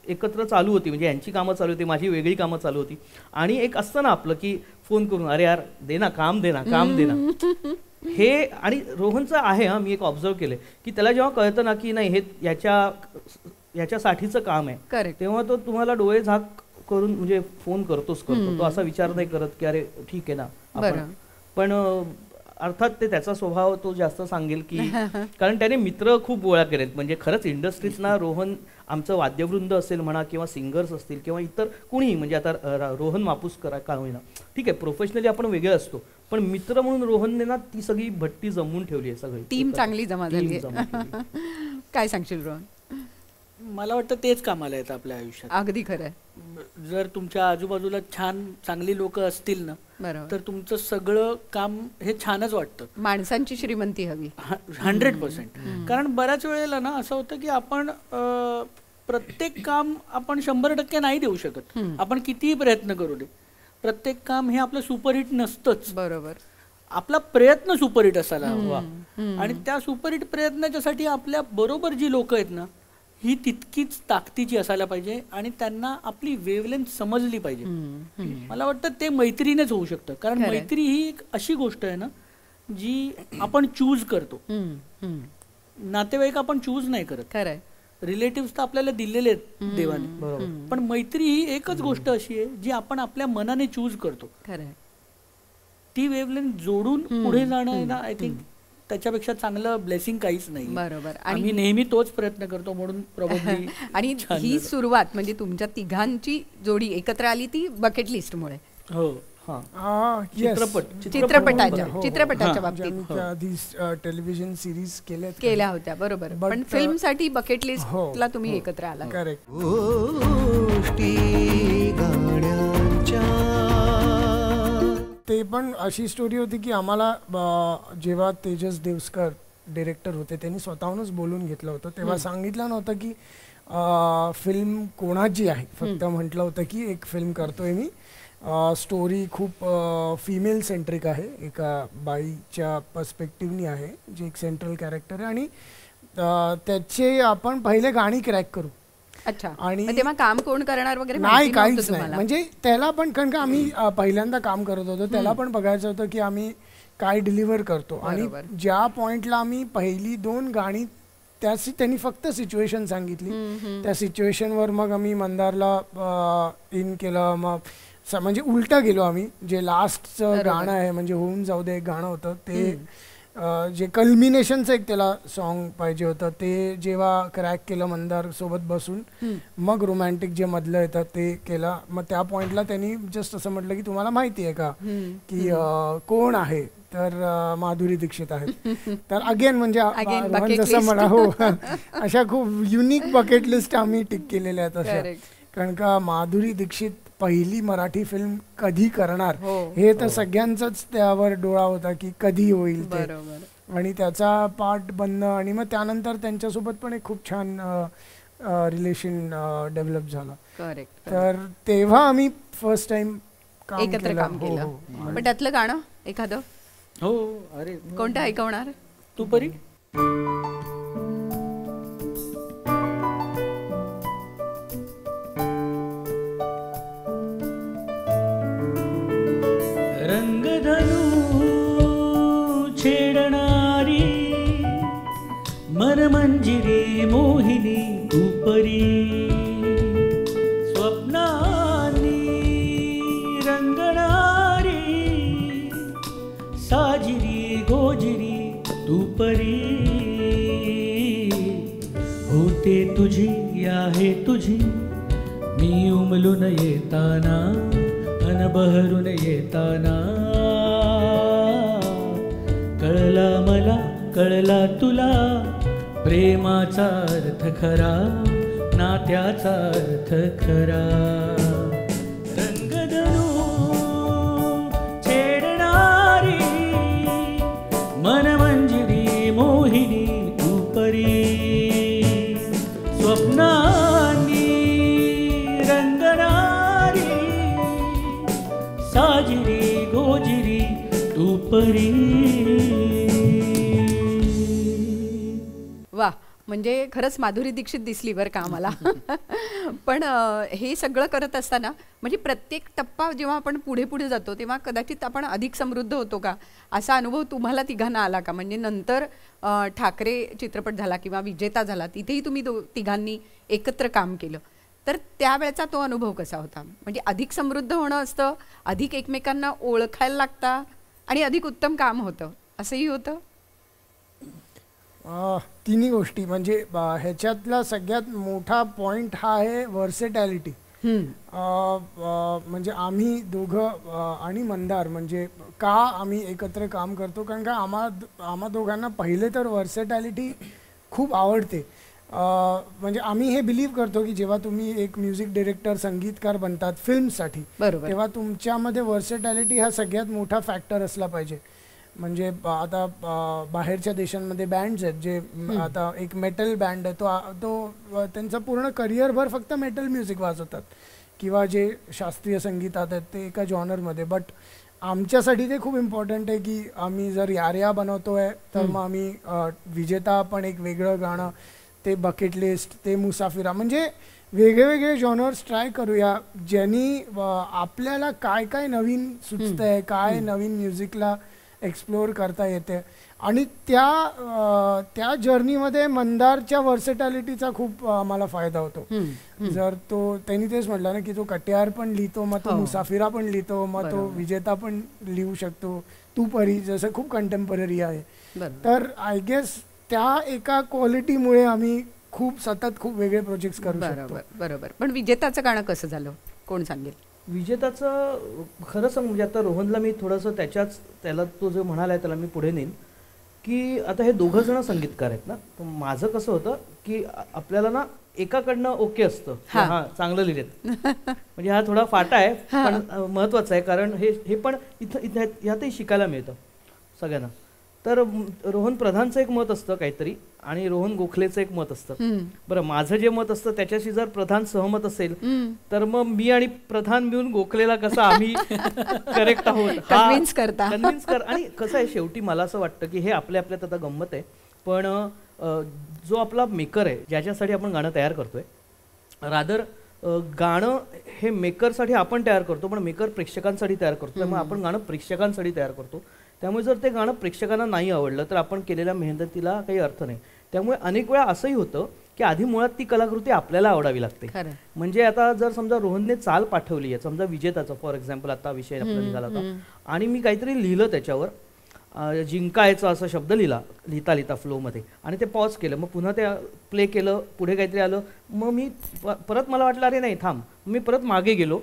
एकत्र चालू होती म्हणजे यांची कामं चालू होती माझी वेगळी कामं चालू होती आणि एक असतं ना आपलं की फोन करून अरे यार दे ना काम दे ना हे. आणि रोहनचं आहे मी एक ऑब्झर्व केलंय की त्याला जेव्हा कळतं ना की नाही हे याच्यासाठीचं काम आहे तेव्हा तो तुम्हाला डोळे झाक करून म्हणजे फोन करतो तो असा विचार नाही करत की अरे ठीक आहे ना आपण. पण अर्थात ते त्याचा स्वभाव तो जास्त सांगेल की कारण त्याने मित्र खूप गोळा केलेत म्हणजे खरंच इंडस्ट्रीजना रोहन आमचं वाद्यवृंद असेल म्हणा किंवा सिंगर्स असतील किंवा इतर कुणीही म्हणजे आता रोहन मापूसकर का होईना ठीक आहे प्रोफेशनली आपण वेगळे असतो पण मित्र म्हणून रोहनने ना ती सगळी भट्टी जमवून ठेवली आहे सगळी
टीम चांगली जमा झाली. काय सांगशील रोहन?
मला वाटतं तेच कामाला येतं आपल्या आयुष्यात.
अगदी खरं आहे.
जर तुमच्या आजूबाजूला चांगली लोक असतील ना तर तुमचं सगळं काम हे छानच वाटतं.
माणसांची श्रीमंती हवी
100%. कारण बऱ्याच वेळेला ना असं होतं की आपण प्रत्येक काम आपण 100% नाही देऊ शकत. आपण कितीही प्रयत्न करू दे प्रत्येक काम हे आपलं सुपरहिट नसतंच.
बरोबर.
आपला प्रयत्न सुपरहिट असायला हवा आणि त्या सुपरहिट प्रयत्नाच्यासाठी आपल्या बरोबर जी लोक आहेत ना ही तितकीच ताकदीची असायला पाहिजे आणि त्यांना आपली वेवलेंथ समजली पाहिजे. मला वाटतं ते मैत्रीनेच होऊ शकतं कारण मैत्री ही एक अशी गोष्ट आहे ना जी आपण चूज करतो. नातेवाईक आपण चूज नाही करत.
खरंय.
रिलेटिव्ह तर आपल्याला दिलेले आहेत देवाने पण मैत्री ही एकच गोष्ट अशी आहे जी आपण आपल्या मनाने चूज करतो.
खरंय.
ती वेवलेंथ जोडून पुढे जाणं आहे ना आय थिंक त्याच्यापेक्षा चांगलं ब्लेसिंग काहीच नाही.
बरोबर.
आणि नेहमी तोच प्रयत्न करतो म्हणून प्रॉब्लेम.
आणि ही सुरुवात म्हणजे तुमच्या तिघांची जोडी एकत्र आली ती बकेट लिस्टमुळे.
हो
चित्रपटाच्या बाबतीत
टेलिव्हिजन सिरीज
केल्या होत्या बरोबर पण फिल्मसाठी बकेट लिस्टला तुम्ही एकत्र आला.
करेक्ट. ते पण अशी स्टोरी होती की आम्हाला जेव्हा तेजस देवस्कर डिरेक्टर होते त्यांनी स्वतःहूनच बोलून घेतलं होतं तेव्हा सांगितलं नव्हतं की फिल्म कोणाची आहे फक्त म्हटलं होतं की एक फिल्म करतोय मी. स्टोरी खूप फिमेल सेंट्रिक आहे एका बाईच्या पर्स्पेक्टिव्हनी आहे जी एक सेंट्रल कॅरेक्टर आहे आणि त्याचे आपण पहिले गाणी क्रॅक करू.
अच्छा. आणि तेव्हा काम कोण करणार वगैरे
नाही काहीच नाही म्हणजे त्याला पण कारण का आम्ही पहिल्यांदा काम करत होतो त्याला पण बघायचं होतं की आम्ही काय डिलिव्हर करतो आणि ज्या पॉइंटला आम्ही पहिली 2 गाणी त्यांनी फक्त सिच्युएशन सांगितली त्या सिच्युएशनवर मग आम्ही मंदारला इन केलं. मग म्हणजे उलटा गेलो आम्ही. जे लास्टचं गाणं आहे म्हणजे होऊन जाऊ दे एक गाणं होतं ते जे कल्मिनेशनचं एक त्याला सॉन्ग पाहिजे होतं ते जेव्हा क्रॅक केलं मंदार सोबत बसून, मग रोमॅन्टिक जे मधलं येतं ते केलं. मग त्या पॉइंटला त्यांनी जस्ट असं म्हटलं की तुम्हाला माहिती आहे का की कोण आहे, तर माधुरी दीक्षित आहे. तर अगेन म्हणजे जसं म्हणा हो अशा खूप युनिक बकेट लिस्ट आम्ही टिक केलेल्या आहेत अशा. कारण का माधुरी दीक्षित पहिली मराठी फिल्म कधी करणार हे तर सगळ्यांचाच त्यावर डोळा होता की कधी होईल ते, आणि त्याचा पार्ट बनणं आणि मग त्यानंतर त्यांच्यासोबत पण एक खूप छान रिलेशन डेव्हलप झालं. तर तेव्हा आम्ही फर्स्ट टाइम
एकत्र काम केलं. पण त्यातलं गाणं एखादं
हो, अरे
कोणतं ऐकवणार
तू परी?
छेडणारी मनमंजिरी मोहिनी तू परी, स्वप्नांनी रंगणारी साजिरी गोजिरी तू परी. होते तुझी आहे तुझी मी उमलून येताना अन बहरून येताना, कळला मला कळला तुला प्रेमाचा अर्थ खरा नात्याचा अर्थ खरा. रंगधनू छेडणारी मनमंजिरी मोहिनी तू परी, स्वप्नांनी रंगणारी साजिरी गोजिरी तू परी.
वा, म्हणजे खरंच माधुरी दीक्षित दिसली बरं का आम्हाला. पण हे सगळं करत असताना म्हणजे प्रत्येक टप्पा जेव्हा आपण पुढे पुढे जातो तेव्हा कदाचित आपण अधिक समृद्ध होतो का, असा अनुभव तुम्हाला तिघांना आला का? म्हणजे नंतर ठाकरे चित्रपट झाला किंवा विजेता झाला, तिथेही तुम्ही तिघांनी एकत्र काम केलं, तर त्यावेळेचा तो अनुभव कसा होता? म्हणजे अधिक समृद्ध होणं असतं, अधिक एकमेकांना ओळखायला लागता आणि अधिक उत्तम काम होतं, असंही होतं?
तिन्ही गोष्टी. म्हणजे ह्याच्यातला सगळ्यात मोठा पॉइंट हा आहे व्हर्सेटॅलिटी. म्हणजे आम्ही दोघं आणि मंदार म्हणजे का आम्ही एकत्र काम करतो, कारण का आम्हा दोघांना पहिले तर व्हर्सेटॅलिटी खूप आवडते. म्हणजे आम्ही हे बिलीव्ह करतो की जेव्हा तुम्ही एक म्युझिक डिरेक्टर संगीतकार बनतात फिल्मसाठी, तेव्हा तुमच्यामध्ये व्हर्सेटॅलिटी हा सगळ्यात मोठा फॅक्टर असला पाहिजे. म्हणजे आता बाहेरच्या देशांमध्ये बँड्स आहेत जे आता एक मेटल बँड आहे तो त्यांचं पूर्ण करिअरभर फक्त मेटल म्युझिक वाजवतात किंवा जे शास्त्रीय संगीतात आहेत ते एका जॉनरमध्ये. बट आमच्यासाठी ते खूप इम्पॉर्टंट आहे की आम्ही जर यार्या बनवतोय तर मग आम्ही विजेता पण एक वेगळं गाणं, ते बकेट लिस्ट, ते मुसाफिरा, म्हणजे वेगळे जॉनर्स ट्राय करूया ज्यांनी आपल्याला काय काय नवीन सुचतंय, काय नवीन म्युझिकला एक्सप्लोअर करता येते. आणि त्या जर्नीमध्ये मंदारच्या व्हर्सेटॅलिटीचा खूप आम्हाला फायदा होतो. जर त्यांनी तेच म्हटलं ना की तो कट्यार पण लिहितो, मग तो मुसाफिरा पण लिहितो, मग तो विजेता पण लिहू शकतो, तू परी जसं खूप कंटेम्पररी आहे. तर आय गेस त्या एका क्वालिटीमुळे आम्ही सतत खूप वेगळे प्रोजेक्ट्स करू शकतो.
बरोबर. पण विजेताचं गाणं कसं झालं, कोण सांगेल?
विजेताचं खरं सांग म्हणजे आता रोहनला मी थोडंसं त्याला तो जो म्हणाला आहे त्याला मी पुढे नेईन की आता हे दोघं जण संगीतकार आहेत ना, तर माझं कसं होतं की आपल्याला ना एकाकडनं ओके असतं, हा चांगलं लिहिलेत, म्हणजे हा थोडा फाटा आहे पण महत्वाचा आहे, कारण हे पण इथं ह्यातही शिकायला मिळतं सगळ्यांना. तर रोहन प्रधानचं एक मत असतं काहीतरी आणि रोहन गोखलेचं एक मत असतं. बरं, माझं जे मत असतं त्याच्याशी जर प्रधान सहमत असेल तर मग मी आणि प्रधान मिळून गोखलेला कसं आम्ही करेक्ट आहोत
कन्व्हिन्स कर.
आणि कसं आहे शेवटी मला असं वाटतं की हे आपल्यात आता गंमत आहे, पण जो आपला मेकर आहे ज्याच्यासाठी आपण गाणं तयार करतोय, रादर गाणं हे मेकरसाठी आपण तयार करतो पण मेकर प्रेक्षकांसाठी तयार करतो, त्यामुळे आपण गाणं प्रेक्षकांसाठी तयार करतो. त्यामुळे जर ते गाणं प्रेक्षकांना नाही आवडलं तर आपण केलेल्या मेहनतीला काही अर्थ नाही. त्यामुळे अनेक वेळा असंही होतं की की आधी मुळात ती कलाकृती आपल्याला आवडावी लागते.
खरं.
म्हणजे आता जर समजा रोहनने चाल पाठवली आहे, समजा विजेताचा फॉर एक्झाम्पल आता विषय आपला निघाला होता, आणि मी काहीतरी लिहिलं त्याच्यावर, जिंकायचा असा शब्द लिहिता लिहिता फ्लोमध्ये, आणि ते पॉज केलं, मग पुन्हा ते प्ले केलं, पुढे काहीतरी आलं, मग मी परत मला वाटलं अरे नाही थांब, मी परत मागे गेलो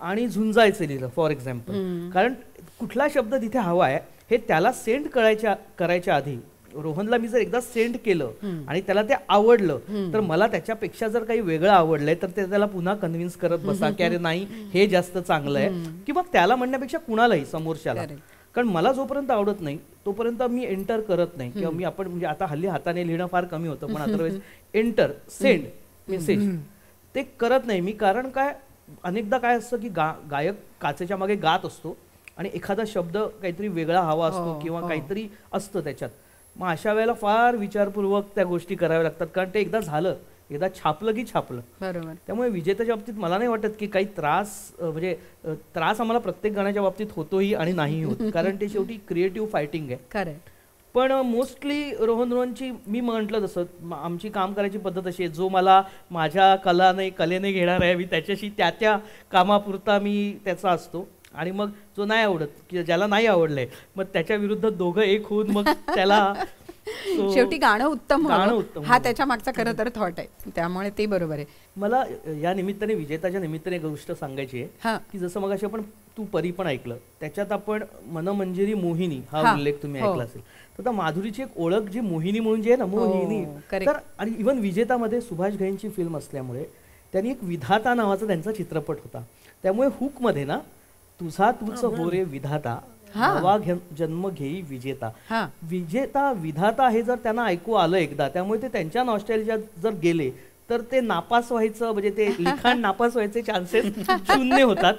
आणि झुंजायचं लिहिलं फॉर एक्झाम्पल. कारण कुठला शब्द तिथे हवा आहे हे त्याला सेंड करायच्या आधी रोहनला मी जर एकदा सेंड केलं आणि त्याला ते आवडलं, तर मला त्याच्यापेक्षा जर काही वेगळं आवडलंय तर ते त्याला पुन्हा कन्व्हिन्स करत बसा की अरे नाही हे जास्त चांगलं आहे, किंवा त्याला म्हणण्यापेक्षा कुणालाही समोरच्याला. कारण मला जोपर्यंत आवडत नाही तोपर्यंत मी एंटर करत नाही, किंवा मी आपण म्हणजे आता हल्ली हाताने लिहिणं फार कमी होतं, पण अदरवाईज एंटर सेंड मेसेज ते करत नाही मी. कारण काय अनेकदा काय असतं की गायक काचेच्या मागे गात असतो आणि एखादा शब्द काहीतरी वेगळा हवा असतो किंवा काहीतरी असतं त्याच्यात, मग अशा वेळेला फार विचारपूर्वक त्या गोष्टी कराव्या लागतात. कारण ते एकदा झालं, एकदा छापलं की छापलं.
बरोबर.
त्यामुळे विजेत्याच्या बाबतीत मला नाही वाटत की काही त्रास, म्हणजे त्रास आम्हाला प्रत्येक गाण्याच्या बाबतीत होतोही आणि नाहीही होत, कारण ते शेवटी क्रिएटिव्ह फायटिंग आहे.
खरं.
पण मोस्टली रोहनची मी म्हटलं तसं आमची काम करायची पद्धत अशी आहे, जो मला माझ्या कलेने घेणार आहे मी त्याच्याशी त्या कामापुरता मी त्याचा असतो, आणि मग जो नाही आवडत की ज्याला नाही आवडलंय मग त्याच्या विरुद्ध दोघं एक होऊन मग त्याला
शेवटी गाणं उत्तम हा
व्हावं.
त्याच्या मागचा खरं तर थॉट आहे, त्यामुळे ते बरोबर आहे.
मला या निमित्ताने विजेताच्या निमित्ताने एक गोष्ट सांगायची
हा.
आहे की जसं मग अशी आपण तू परी पण ऐकलं, त्याच्यात आपण मनमंजिरी मोहिनी हा उल्लेख तुम्ही ऐकला असेल, तर आता माधुरीची एक ओळख जी मोहिनी म्हणून जी आहे ना, मोहिनी, तर आणि इव्हन विजेतामध्ये सुभाष घईंची फिल्म असल्यामुळे त्यांनी एक विधाता नावाचा त्यांचा चित्रपट होता, त्यामुळे हुकमध्ये ना तुझा तूच हो रे विधाता नवा जन्म घेई विजेता, विजेता विधाता हे जर त्यांना ऐकू आलं एकदा, त्यामुळे ते त्यांच्या नॉस्टॅल्जियात जर गेले तर ते नापास व्हायचं, म्हणजे ते लिखाण नापास व्हायचे चान्सेस शून्य होतात.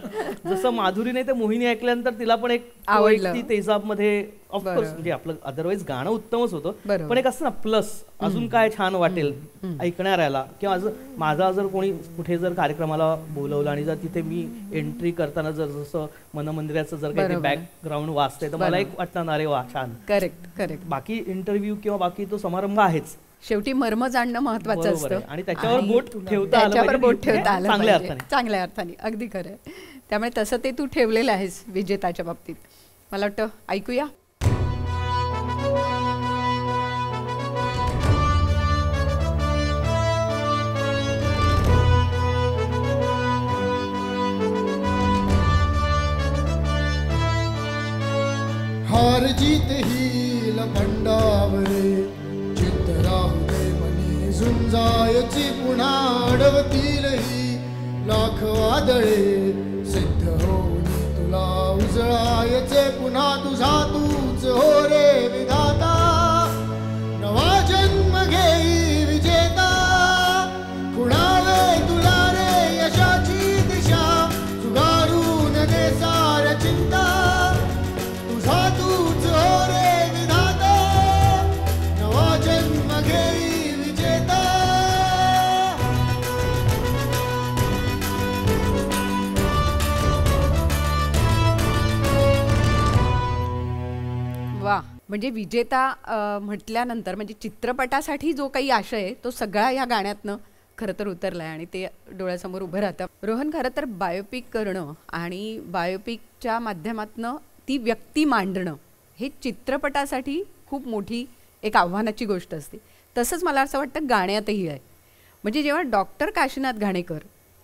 जसं माधुरीने ते मोहिनी ऐकल्यानंतर तिला पण एक आवडली तेजाबमध्ये, ऑफकोर्स म्हणजे आपलं अदरवाईज गाणं उत्तमच होतं, पण एक असतं ना प्लस अजून काय छान वाटेल ऐकणाऱ्याला, किंवा माझा जर कोणी कुठे जर कार्यक्रमाला बोलवलं आणि जर तिथे मी एंट्री करताना जर जसं मनमंदिराचं जर काही बॅकग्राऊंड वाचतंय तर मला एक वाटतं ना रे वा छान.
करेक्ट.
बाकी इंटरव्ह्यू किंवा बाकी तो समारंभ आहेच,
शेवटी मर्म जाणणं महत्वाचं असतं
आणि त्याच्यावर बोट ठेवता आलं
चांगल्या अर्थाने. अगदी खरं आहे. त्यामुळे तसं ते तू ठेवलेलं आहेस विजेताच्या बाबतीत. मला वाटतं ऐकूया.
हार जीत ही लपंडावरे, चित्त राहू दे मनी झुंजायची पुन्हा अडवतील ही लाख वादळे, सिद्ध होऊन तुला उजळायचे पुन्हा तुझा तूच हो रे विधाता, नवा जन्म घेई विजेता, कुणावे तुला रे यशाची दिशा, सुगारून दे साऱ्या चिंता, तुझा तूच हो रे विधाता, नवा जन्म घेई विजेता.
वा, म्हणजे विजेता म्हटल्यानंतर म्हणजे चित्रपटासाठी जो काही आशय आहे तो सगळा या गाण्यातनं खरं तर उतरलाय आणि ते डोळ्यासमोर उभं राहतं. रोहन, खरं तर बायोपिक करणं आणि बायोपिकच्या माध्यमातनं ती व्यक्ती मांडणं हे चित्रपटासाठी खूप मोठी एक आव्हानाची गोष्ट असते. तसंच मला असं वाटतं गाण्यातही आहे. म्हणजे जेव्हा डॉक्टर काशीनाथ घाणेकर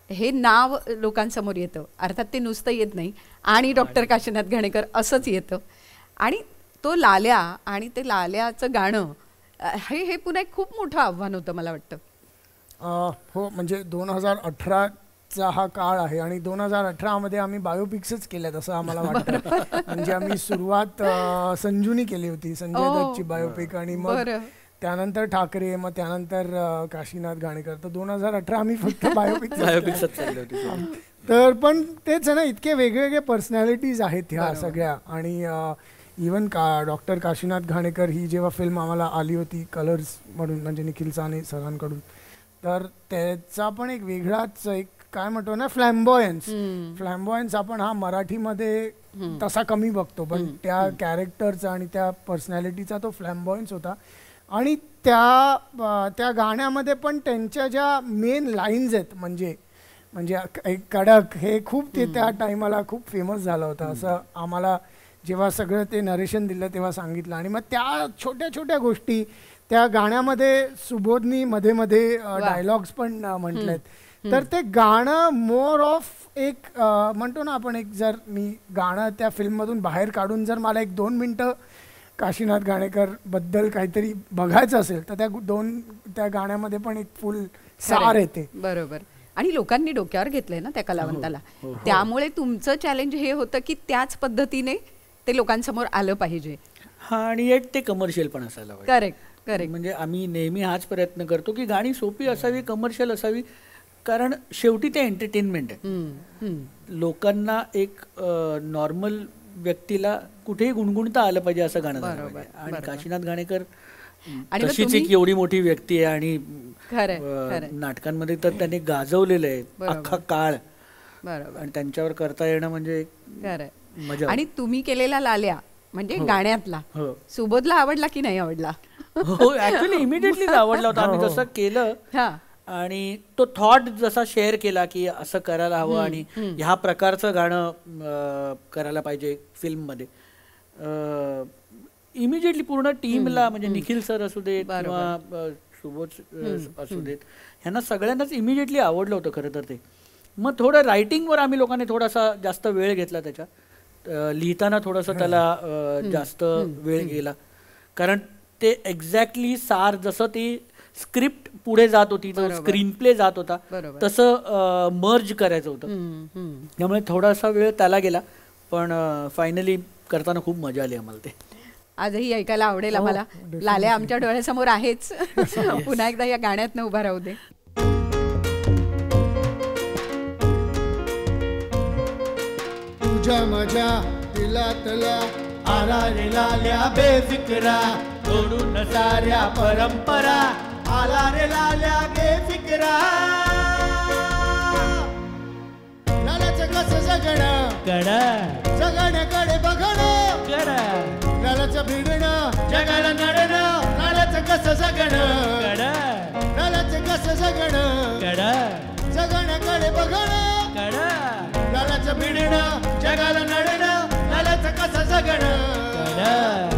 हे नाव लोकांसमोर येतं, अर्थात ते नुसतं येत नाही आणि डॉक्टर काशीनाथ घाणेकर असंच येतं, आणि तो लाल्या आणि ते लाल्याचं गाणं हे पुन्हा एक खूप मोठं आव्हान होतं मला वाटतं.
हो, म्हणजे 2018चा हा काळ आहे आणि 2018मध्ये आम्ही बायोपिक्सच केल्यात असं आम्हाला वाटतं. म्हणजे आम्ही सुरुवात संजूनी केली होती, संजय दत्तची बायोपिक, आणि मग त्यानंतर ठाकरे, मग त्यानंतर काशीनाथ घाणेकर. तर 2018 आम्ही फक्त बायोपिक्स. तर पण तेच आहे ना, इतके वेगवेगळे पर्सनॅलिटीज आहेत ह्या सगळ्या. आणि इवन डॉक्टर काशीनाथ घाणेकर ही जेव्हा फिल्म आम्हाला आली होती कलर्स म्हणून, म्हणजे निखिल साने सरांकडून, तर त्याचा पण एक वेगळाच एक काय म्हणतो ना फ्लॅम्बॉयन्स आपण हा मराठीमध्ये तसा कमी बघतो, पण त्या कॅरेक्टरचा आणि त्या पर्सनॅलिटीचा तो फ्लॅम्बॉयन्स होता. आणि त्या गाण्यामध्ये पण त्यांच्या ज्या मेन लाईन्स आहेत म्हणजे एक कडक हे खूप ते त्या टायमाला खूप फेमस झालं होतं असं आम्हाला जेव्हा सगळं ते नरेशन दिलं तेव्हा सांगितलं. आणि मग त्या छोट्या छोट्या गोष्टी त्या गाण्यामध्ये सुबोधनी मध्ये मध्ये डायलॉग्स पण म्हटलेत. तर ते गाणं मोर ऑफ एक म्हणतो ना आपण एक जर मी गाणं त्या फिल्ममधून बाहेर काढून जर मला 1-2 मिनटं काशीनाथ घाणेकर बद्दल काहीतरी बघायचं असेल तर त्या गाण्यामध्ये पण एक फुल सार येते.
बरोबर. आणि लोकांनी डोक्यावर घेतलंय ना त्या कलावंताला, त्यामुळे तुमचं चॅलेंज हे होतं की त्याच पद्धतीने ते लोकांसमोर आलं पाहिजे.
हा, आणि एक ते कमर्शियल पण असायला पाहिजे.
करेक्ट.
म्हणजे आम्ही नेहमी हाच प्रयत्न करतो की गाणी सोपी असावी, कमर्शियल असावी, कारण शेवटी ते एंटरटेनमेंट आहे. लोकांना एक नॉर्मल व्यक्तीला कुठेही गुणगुणता आलं पाहिजे असं गाणं झालं पाहिजे. आणि काशीनाथ घाणेकर तशीच एक एवढी मोठी व्यक्ती आहे आणि नाटकांमध्ये तर त्यांनी गाजवलेलं आहे अख्खा काळ.
बरोबर.
आणि त्यांच्यावर करता येणं म्हणजे मजा.
आणि तुम्ही केलेला लाल्या म्हणजे गाण्यातला सुबोधला आवडला की नाही आवडला?
हो, ऍक्च्युली इमिडिएटली आवडला होता. आम्ही जसं केलं आणि तो थॉट जसा शेअर केला की असं करायला हवं आणि ह्या प्रकारचं गाणं करायला पाहिजे फिल्ममध्ये, इमिजिएटली पूर्ण टीमला म्हणजे निखिल सर असू देत किंवा सुबोध असू देत ह्यांना सगळ्यांनाच इमिजिएटली आवडलं होतं खरं तर ते. मग थोडं रायटिंगवर आम्ही लोकांनी थोडासा जास्त वेळ घेतला, त्याच्यात लिहिताना थोडंसं त्याला जास्त वेळ गेला, कारण ते एक्झॅक्टली सार जसं ती स्क्रिप्ट पुढे जात होती, स्क्रीन प्ले जात होता तसं मर्ज करायचं होतं. त्यामुळे थोडासा वेळ त्याला गेला, पण फायनली करताना खूप मजा आली आम्हाला. ते
आजही ऐकायला आवडेल आम्हाला. लाल्या आमच्या डोळ्यासमोर आहेच. पुन्हा एकदा या गाण्यातनं उभा राहू दे.
तुझ्या माझ्या दिलातला
आला रे लाल्या बेफिकरा, सोडून साऱ्या परंपरा, आला रे लाल्या बेफिकरा.
लाल्याचं कसं जगणं
कडा
जगण्याकडे बघणं,
कडा
लाल्याचं भिडणं
जगाला नडणं,
लाल्याचं कसं जगणं,
कडा
लाल्याचं कसं जगणं,
कडा
जगण्याकडे बघणं,
कडा
लाल्याचं भिडणं
जगाला नडणं,
लाल्याचं कसं जगणं,
कडा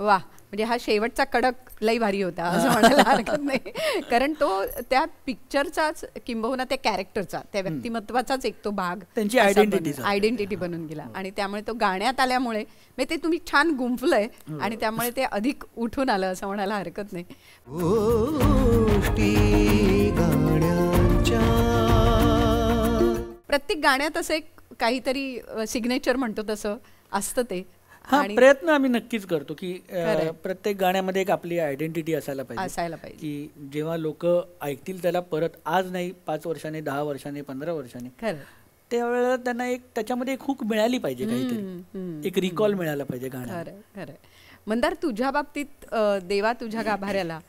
वा. म्हणजे हा शेवटचा कडक लई भारी होता असं म्हणायला हरकत नाही, कारण तो त्या पिक्चरचाच किंबहुना त्या कॅरेक्टरचा त्या व्यक्तिमत्वाचाच एक तो भाग,
त्यांची
आयडेंटिटी बनून गेला. आणि त्यामुळे तो गाण्यात आल्यामुळे म्हणजे ते तुम्ही छान गुंफलंय आणि त्यामुळे ते अधिक उठून आलं असं म्हणायला हरकत नाही. प्रत्येक गाण्यात असं एक काहीतरी सिग्नेचर म्हणतो तसं असतं ते.
हा, प्रयत्न आम्ही नक्कीच करतो की प्रत्येक गाण्यामध्ये एक आपली आयडेंटिटी असायला पाहिजे की जेव्हा लोक ऐकतील त्याला परत आज नाही 5 वर्षांनी 10 वर्षांनी 15 वर्षांनी त्यावेळेला त्यांना एक त्याच्यामध्ये एक हुक मिळाली पाहिजे, काहीतरी एक रिकॉल मिळाला पाहिजे गाण्याला.
खरं. मंदार, तुझ्या बाबतीत देवा तुझ्या गाभाऱ्याला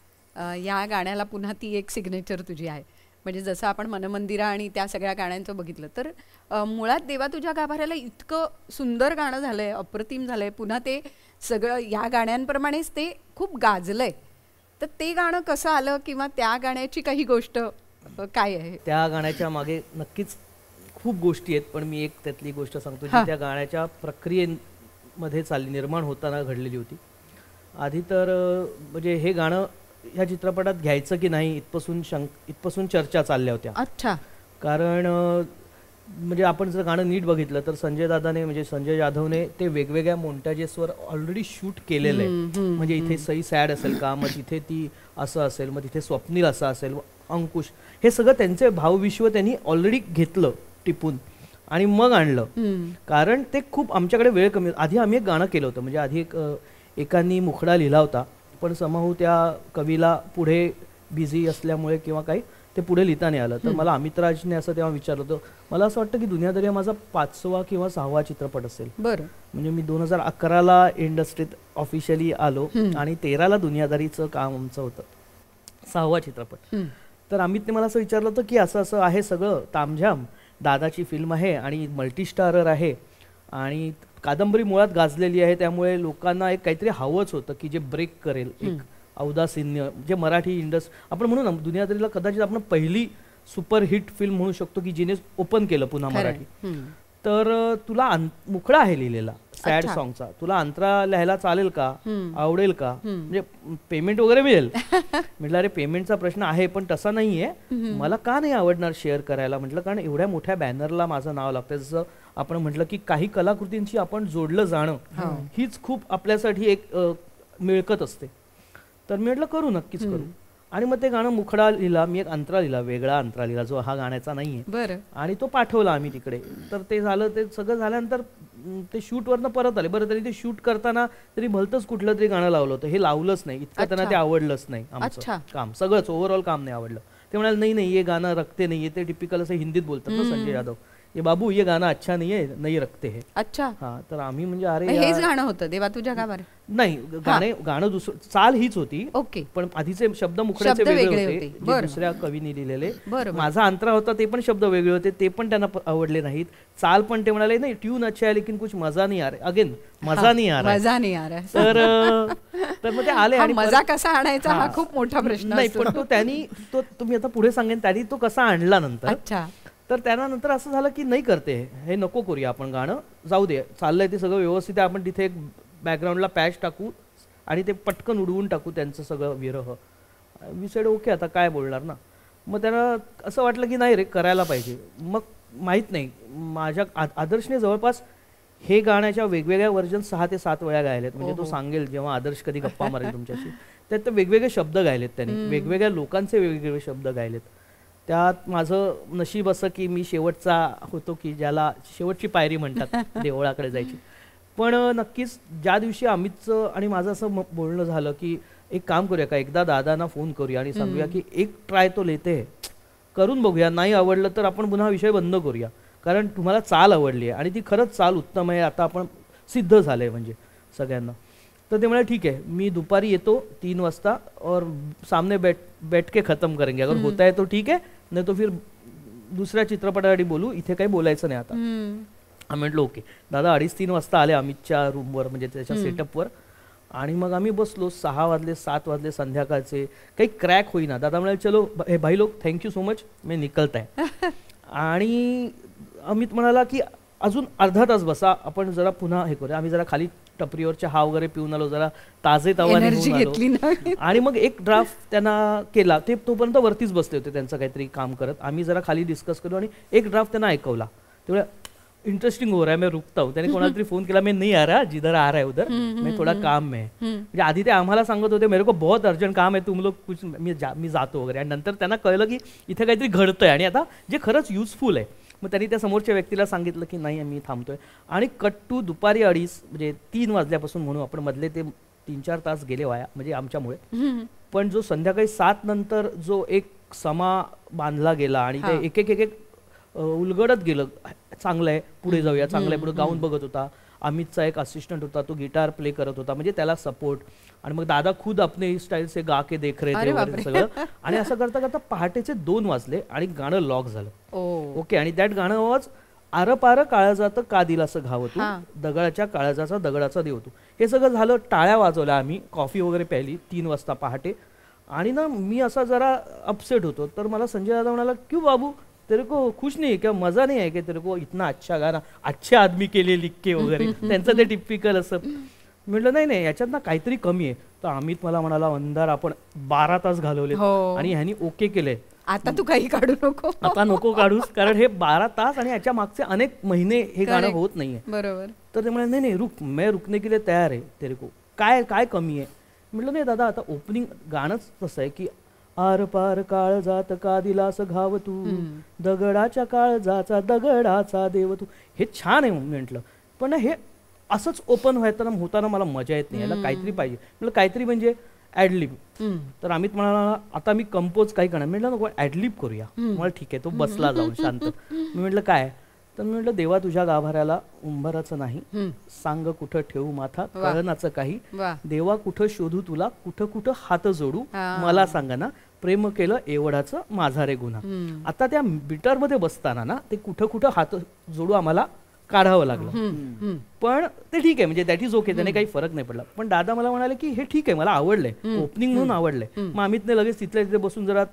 या गाण्याला पुन्हा ती एक सिग्नेचर तुझी आहे. म्हणजे जसं आपण मनमंदिरा आणि त्या सगळ्या गाण्यांचं बघितलं तर मुळात देवा तुझ्या गाभाऱ्याला इतकं सुंदर गाणं झालंय, अप्रतिम झालंय, पुन्हा ते सगळं या गाण्यांप्रमाणेच ते खूप गाजलंय. तर ते गाणं कसं आलं किंवा त्या गाण्याची काही गोष्ट काय आहे?
त्या गाण्याच्या मागे नक्कीच खूप गोष्टी आहेत, पण मी एक त्यातली गोष्ट सांगतो जी त्या गाण्याच्या प्रक्रियेमध्ये निर्माण होताना घडलेली होती. आधी तर म्हणजे हे गाणं ह्या चित्रपटात घ्यायचं की नाही इथपासून चर्चा चालल्या होत्या.
अच्छा.
कारण म्हणजे आपण जर गाणं नीट बघितलं तर संजय दादाने म्हणजे संजय जाधवने ते वेगवेगळ्या मोंटॅजेसवर ऑलरेडी शूट केलेलं आहे. म्हणजे इथे सई सॅड असेल का, मग तिथे ती असं असेल, मग तिथे स्वप्नील असं असेल, अंकुश, हे सगळं त्यांचे भावविश्व त्यांनी ऑलरेडी घेतलं टिपून आणि मग आणलं. कारण ते खूप आमच्याकडे वेळ कमी. आधी आम्ही एक गाणं केलं होतं, म्हणजे आधी एकांनी मुखडा लिहिला होता, पण समाहू त्या कवीला पुढे बिझी असल्यामुळे किंवा काही ते पुढे लिहिता नाही आलं. तर मला अमित राजने असं तेव्हा विचारलं होतं. मला असं वाटतं की दुनियादारी माझा 5वा किंवा 6वा चित्रपट असेल.
बरं.
म्हणजे मी 2011ला इंडस्ट्रीत ऑफिशियली आलो आणि 13ला दुनियादारीचं काम आमचं होतं, 6वा चित्रपट. तर अमितने मला असं विचारलं होतं की असं असं आहे सगळं तामझाम, दादाची फिल्म आहे आणि मल्टीस्टारर आहे आणि कादंबरी मुळात गाजलेली आहे, त्यामुळे लोकांना एक काहीतरी हवंच होतं की जे ब्रेक करेल, एक औदासिन्य, जे मराठी आपण म्हणू ना दुनियातलीला कदाचित आपण पहिली सुपरहिट फिल्म म्हणू शकतो की जिने ओपन केलं पुन्हा मराठी. तर तुला मुखडा आहे लिहिलेला सॅड सॉंगचा, तुला अंतरा लिहायला चालेल का, आवडेल का, म्हणजे पेमेंट वगैरे मिळेल. म्हटलं अरे पेमेंटचा प्रश्न आहे पण तसा नाहीये, मला का नाही आवडणार शेअर करायला. म्हटलं कारण एवढ्या मोठ्या बॅनरला माझं नाव लागतं. जसं आपण म्हटलं की काही कलाकृतींशी आपण जोडलं जाणं हीच खूप आपल्यासाठी एक मिळकत असते. तर मी म्हटलं करू, नक्कीच करू. आणि मग ते गाणं मुखडा लिहिला, मी एक अंतरा लिहिला, वेगळा अंतरा लिहिला जो हा गाण्याचा नाहीये, आणि तो पाठवला आम्ही तिकडे. तर ते झालं, ते सगळं झाल्यानंतर ते शूटवरनं परत आले. बरं तरी ते शूट करताना तरी भलतंच कुठलं तरी गाणं लावलं होतं, हे लावलंच नाही, इतकं त्यांना ते आवडलंच नाही आमचं काम, सगळंच ओव्हरऑल काम नाही आवडलं. ते म्हणाले नाही नाही ये गाणं रखते नाही, ते टिपिकल असं हिंदीत बोलतात ना संजय यादव, ये बाबू ये गाणं अच्छा नाही आहे, नाही रखते है.
अच्छा.
हा, तर आम्ही म्हणजे अरे
हेच गाणं होतं देवा तुझ्या गावावर,
नाही गाणं दुसरं, चाल हीच होती.
ओके.
पण आधीचे शब्द मुखड्याचे वेगळे होते, जे दुसऱ्या कवीने लिहिलेले. माझा अंतरा होता ते पण शब्द वेगळे होते, ते पण त्यांना आवडले नाहीत. चाल पण ते म्हणाले नाही ट्यून अच्छा आहे लेकिन कुछ मजा नाही आ रहा, अगेन मजा नाही आ रहा,
मजा नाही आ रहा.
तर मग ते आले आणि
मजा कसा आणायचा हा खूप मोठा प्रश्न
नाही, पण तो त्यांनी तो तुम्ही आता पुढे सांगेन त्यांनी तो कसा आणला नंतर.
अच्छा.
तर त्यानंतर असं झालं की नाही करते हे, नको करूया आपण गाणं, जाऊ दे चाललंय ते सगळं व्यवस्थित आहे, आपण तिथे एक बॅकग्राऊंडला पॅच टाकू आणि ते पटकन उडवून टाकू त्यांचं सगळं विरह. मी सेड ओके, आता काय बोलणार ना. मग त्यांना असं वाटलं की नाही रे करायला पाहिजे. मग माहीत नाही, माझ्या आदर्शने जवळपास हे गाण्याच्या वेगवेगळ्या व्हर्जन 6 ते 7 वेळा गायलेत. म्हणजे तो सांगेल जेव्हा आदर्श कधी गप्पा मारेल तुमच्याशी, त्यात वेगवेगळे शब्द गायलेत त्यांनी, वेगवेगळ्या लोकांचे वेगवेगळे शब्द गायलेत. त्यात माझं नशीब असं की मी शेवटचा होतो की ज्याला शेवटची पायरी म्हणतात देवळाकडे जायची. पण नक्कीच ज्या दिवशी अमितचं आणि माझं असं बोलणं झालं की एक काम करूया का, एकदा दादांना फोन करूया आणि सांगूया की एक ट्राय तो लेते करून बघूया, नाही आवडलं तर आपण पुन्हा विषय बंद करूया, कारण तुम्हाला चाल आवडली आहे आणि ती खरंच चाल उत्तम आहे, आता आपण सिद्ध झालंय म्हणजे सगळ्यांना. तर ते म्हणाले ठीक आहे, मी दुपारी येतो 3 वाजता और सामने बैठ के खत्म करेंगे, अगर होता है तो ठीक है, नाही तो फिर दुसऱ्या चित्रपटासाठी बोलू, इथे काही बोलायचं नाही आता. आम्ही म्हटलं ओके. दादा 2:30-3 वाजता आले अमितच्या रूमवर, म्हणजे त्याच्या सेटअपवर, आणि मग आम्ही बसलो. 6 वाजले 7 वाजले संध्याकाळचे, काही क्रॅक होईना. दादा म्हणाले चलो भाई लोक थँक्यू सो मच मी निकलत आहे. आणि अमित म्हणाला की अजून अर्धा तास बसा, आपण जरा पुन्हा हे करूया. आम्ही जरा खाली टपरीवर चहा वगैरे पिऊन आलो, जरा ताजे तवाने होऊन आलो. आणि मग एक ड्राफ्ट त्यांना केला, ते तोपर्यंत वरतीच बसले होते त्यांचं काहीतरी काम करत. आम्ही जरा खाली डिस्कस करू आणि एक ड्राफ्ट त्यांना ऐकवला. तेवढ्या इंटरेस्टिंग हो रहा है, मैं रुकता हूँ. त्याने कोणाला तरी फोन केला, मैं नहीं आ रहा, जिधर आ रहा है उधर मैं थोड़ा काम में. म्हणजे आधी ते आम्हाला सांगत होते मेरे को बहुत अर्जंट काम है, तुम लोग कुछ, मी जातो वगैरे. आणि नंतर त्यांना कळलं की इथे काहीतरी घडतंय आणि आता जे खरंच युजफुल आहे. मग त्यांनी त्या समोरच्या व्यक्तीला सांगितलं की नाही मी थांबतोय. आणि कट टू दुपारी 2:30 म्हणजे 3 वाजल्यापासून म्हणून आपण मधले ते 3-4 तास गेले वाया म्हणजे आमच्यामुळे. पण जो संध्याकाळी 7 नंतर जो एक समा बांधला गेला आणि ते एक एक एक उलगडत गेलं, चांगलं आहे पुढे जाऊया, चांगलं आहे पुढे, गाऊन बघत होता. अमितचा एक असिस्टंट होता, तो गिटार प्ले करत होता, म्हणजे त्याला सपोर्ट. आणि मग दादा खुद अपने स्टाईल से गा के देख रहे थे वगैरे सगळं. आणि असं करता करता पहाटेचे 2 वाजले आणि गाणं लॉक झालं. ओके. आणि दॅट गाणं आवाज आरपार काळजात का दिलास घाव तू, दगडाच्या काळजाचा दगडाचा देव तू. हे सगळं झालं, टाळ्या वाजवल्या आम्ही, कॉफी वगैरे प्यायली 3 वाजता पहाटे. आणि ना मी असा जरा अपसेट होतो. तर मला संजय दादा म्हणाला क्यों बाबू तेरे को खुश नहीं है क्या, मजा नहीं आहे की तेरे को इतना अच्छा गाना अच्छे आदमी के लिए लिख के वगैरे, त्यांचं ते टिपिकल असं. म्हटलं नाही नाही याच्यात ना काहीतरी कमी आहे. तर अमित मला म्हणाला अंधार आपण 12 तास घालवले आणि ह्यानी ओके केले,
आता तू काही काढू नको,
आता नको काढूस, कारण हे 12 तास आणि याच्या मागचे अनेक महिने हे गाणं होत नाहीये.
बरोबर.
तर ते म्हणाले नाही नाही रुक, मैं रुकने के लिए तयार आहे, तेरे को काय काय कमी आहे. म्हटलं नाही दादा आता ओपनिंग गाणंच तसं आहे की आर पार काळ जात का दिलास घाव तू, दगडाच्या काळजाचा दगडाचा देव तू. हे छान आहे म्हटलं, पण हे असंच ओपन होताना मला मजा येत नाही, याला काहीतरी पाहिजे. म्हटलं काहीतरी म्हणजे ॲडलिप. तर अमित म्हणाला आता मी कंपोज काही करणार. म्हटलं नको ॲडलिप करूया. मला ठीक आहे. तो बसला जाऊन शांत. मी म्हटलं काय, तर मी म्हटलं देवा तुझ्या गाभाऱ्याला उंबराचं नाही, सांग कुठं ठेवू माथा कळनाचं काही,
वा.
देवा कुठं शोधू तुला, कुठं कुठं हात जोडू, मला सांगा ना प्रेम केलं एवढाचं माझा रे गुन्हा. आता त्या मीटरमध्ये बसताना ना ते कुठं कुठं हात जोडू आम्हाला काढावं लागलं, पण ते ठीक आहे, म्हणजे दॅट इज ओके, त्याने काही फरक नाही पडला. पण दादा मला म्हणाले की हे ठीक आहे, मला आवडलंय, ओपनिंग म्हणून आवडलंय. मग अमितने लगेच तिथल्या तिथे बसून जरा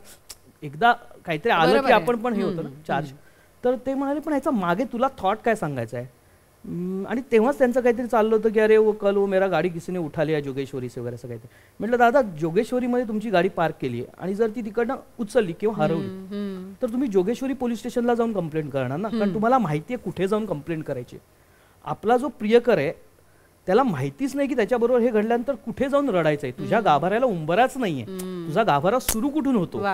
एकदा काहीतरी आलं की आपण पण हे होतं ना चार्ज. तर ते म्हणाले पण ह्याचा मागे तुला थॉट काय सांगायचा आहे. आणि तेव्हाच त्यांचं काहीतरी चाललं होतं की अरे वो कल वो मेरा गाडी किसीने उठा लिया जोगेश्वरी से वगैरे असं काहीतरी. म्हटलं दादा जोगेश्वरीमध्ये तुमची गाडी पार्क केली आहे आणि जर ती तिकडनं उचलली किंवा हरवली तर तुम्ही जोगेश्वरी पोलीस स्टेशनला जाऊन कंप्लेंट करणार ना, कारण तुम्हाला माहिती आहे कुठे जाऊन कंप्लेंट करायची. आपला जो प्रियकर आहे त्याला माहितीच नाही की त्याच्याबरोबर हे घडल्यानंतर कुठे जाऊन रडायचंय. तुझ्या गाभाऱ्याला उंबराच नाहीये, तुझा गाभारा सुरू कुठून होतो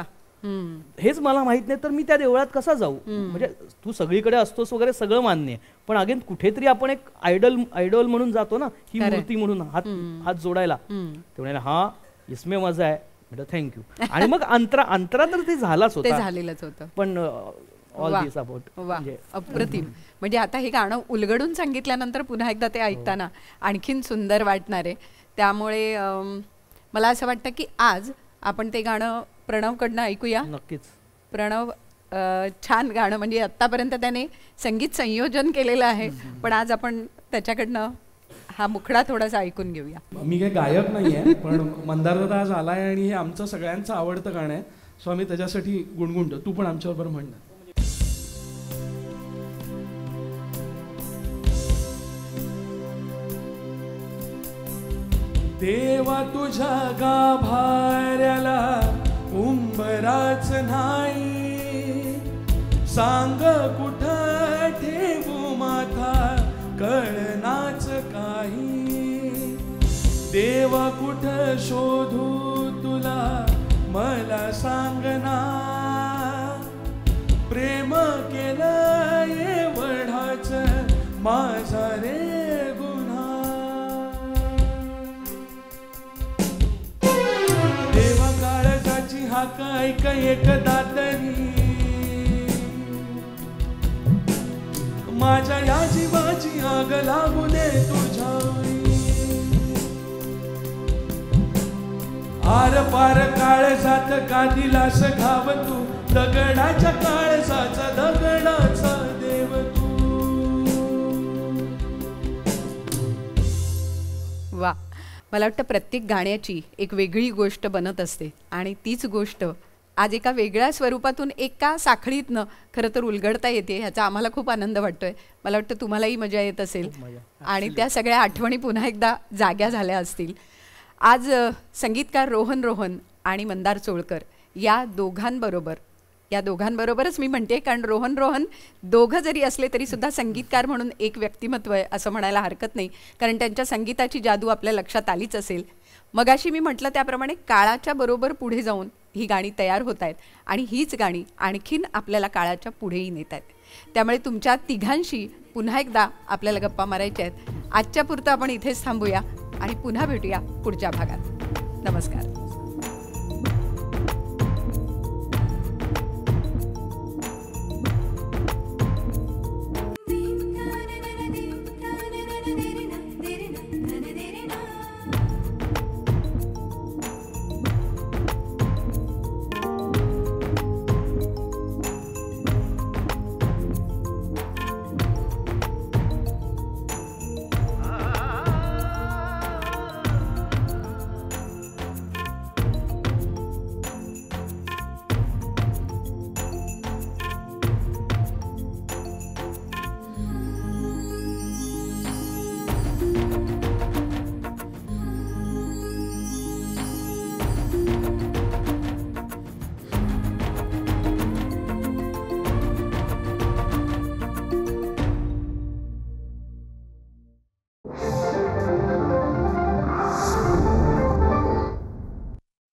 हेच मला माहित नाही, तर मी त्या देवळात कसा जाऊ. म्हणजे तू सगळीकडे असतोस वगैरे सगळं मान्य आहे, पण अगेन कुठेतरी आपण एक आयडॉल म्हणून जातो ना, ही मूर्ती म्हणून हात जोडायला. ते म्हणाले हा इसमे मजा आहे. म्हटलं थँक्यू. आणि मग अंतरा तर ते झालाच होता,
ते झालेलंच होतं.
पण ऑल दिस अबाउट
अप्रतिम. म्हणजे आता हे गाणं उलगडून सांगितल्यानंतर पुन्हा एकदा ते ऐकताना आणखीन सुंदर वाटणार आहे. त्यामुळे मला असं वाटतं की आज आपण ते गाणं प्रणवकडनं ऐकूया.
नक्कीच.
प्रणव छान गाणं, म्हणजे आत्तापर्यंत त्याने संगीत संयोजन केलेलं आहे, पण आज आपण त्याच्याकडनं हा मुखडा थोडासा ऐकून घेऊया.
मी काही गायक नाही आहे, पण मंदारदादा आज आलाय आणि हे आमचं सगळ्यांचं आवडतं गाणं आहे, सो आम्ही त्याच्यासाठी गुणगुणतो. तू पण आमच्याबरोबर म्हण. देवा तुझ्या गाभाऱ्याला उंबराच नाही, सांग कुठं ठेवू माथा कळनाच काही, देवा कुठं शोधू तुला मला सांग ना, प्रेम केलं एवढाच माझा रे गुन्हा, देवा काळजाची हाक ऐक एकदा तरी, माझ्या या जीवाची आग लागू दे तुझ्यावरी, आर पार काळजात का दिलास घाव तू, दगडाच्या काळजाचा दगडाचा देव तू.
वा. मला वाटतं प्रत्येक गाण्याची एक वेगळी गोष्ट बनत असते आणि तीच गोष्ट आज एका वेगळ्या स्वरूपातून एका साखळीतनं खरं तर उलगडता येते, ह्याचा आम्हाला खूप आनंद वाटतोय. मला वाटतं तुम्हालाही मजा येत असेल आणि त्या सगळ्या आठवणी पुन्हा एकदा जाग्या झाल्या असतील. आज संगीतकार रोहन आणि मंदार चोळकर या दोघांबरोबरच मी म्हणते, कारण रोहन दोघं जरी असले तरी सुद्धा संगीतकार म्हणून एक व्यक्तिमत्व आहे असं म्हणायला हरकत नाही, कारण त्यांच्या संगीताची जादू आपल्या लक्षात आलीच असेल. मगाशी मी म्हटलं त्याप्रमाणे काळाच्या बरोबर पुढे जाऊन ही गाणी तयार होत आहेत आणि हीच गाणी आणखीन आपल्याला काळाच्या पुढेही नेत आहेत. त्यामुळे तुमच्या तिघांशी पुन्हा एकदा आपल्याला गप्पा मारायच्या आहेत. आजच्या पुरतं आपण इथेच थांबूया आणि पुन्हा भेटूया पुढच्या भागात. नमस्कार.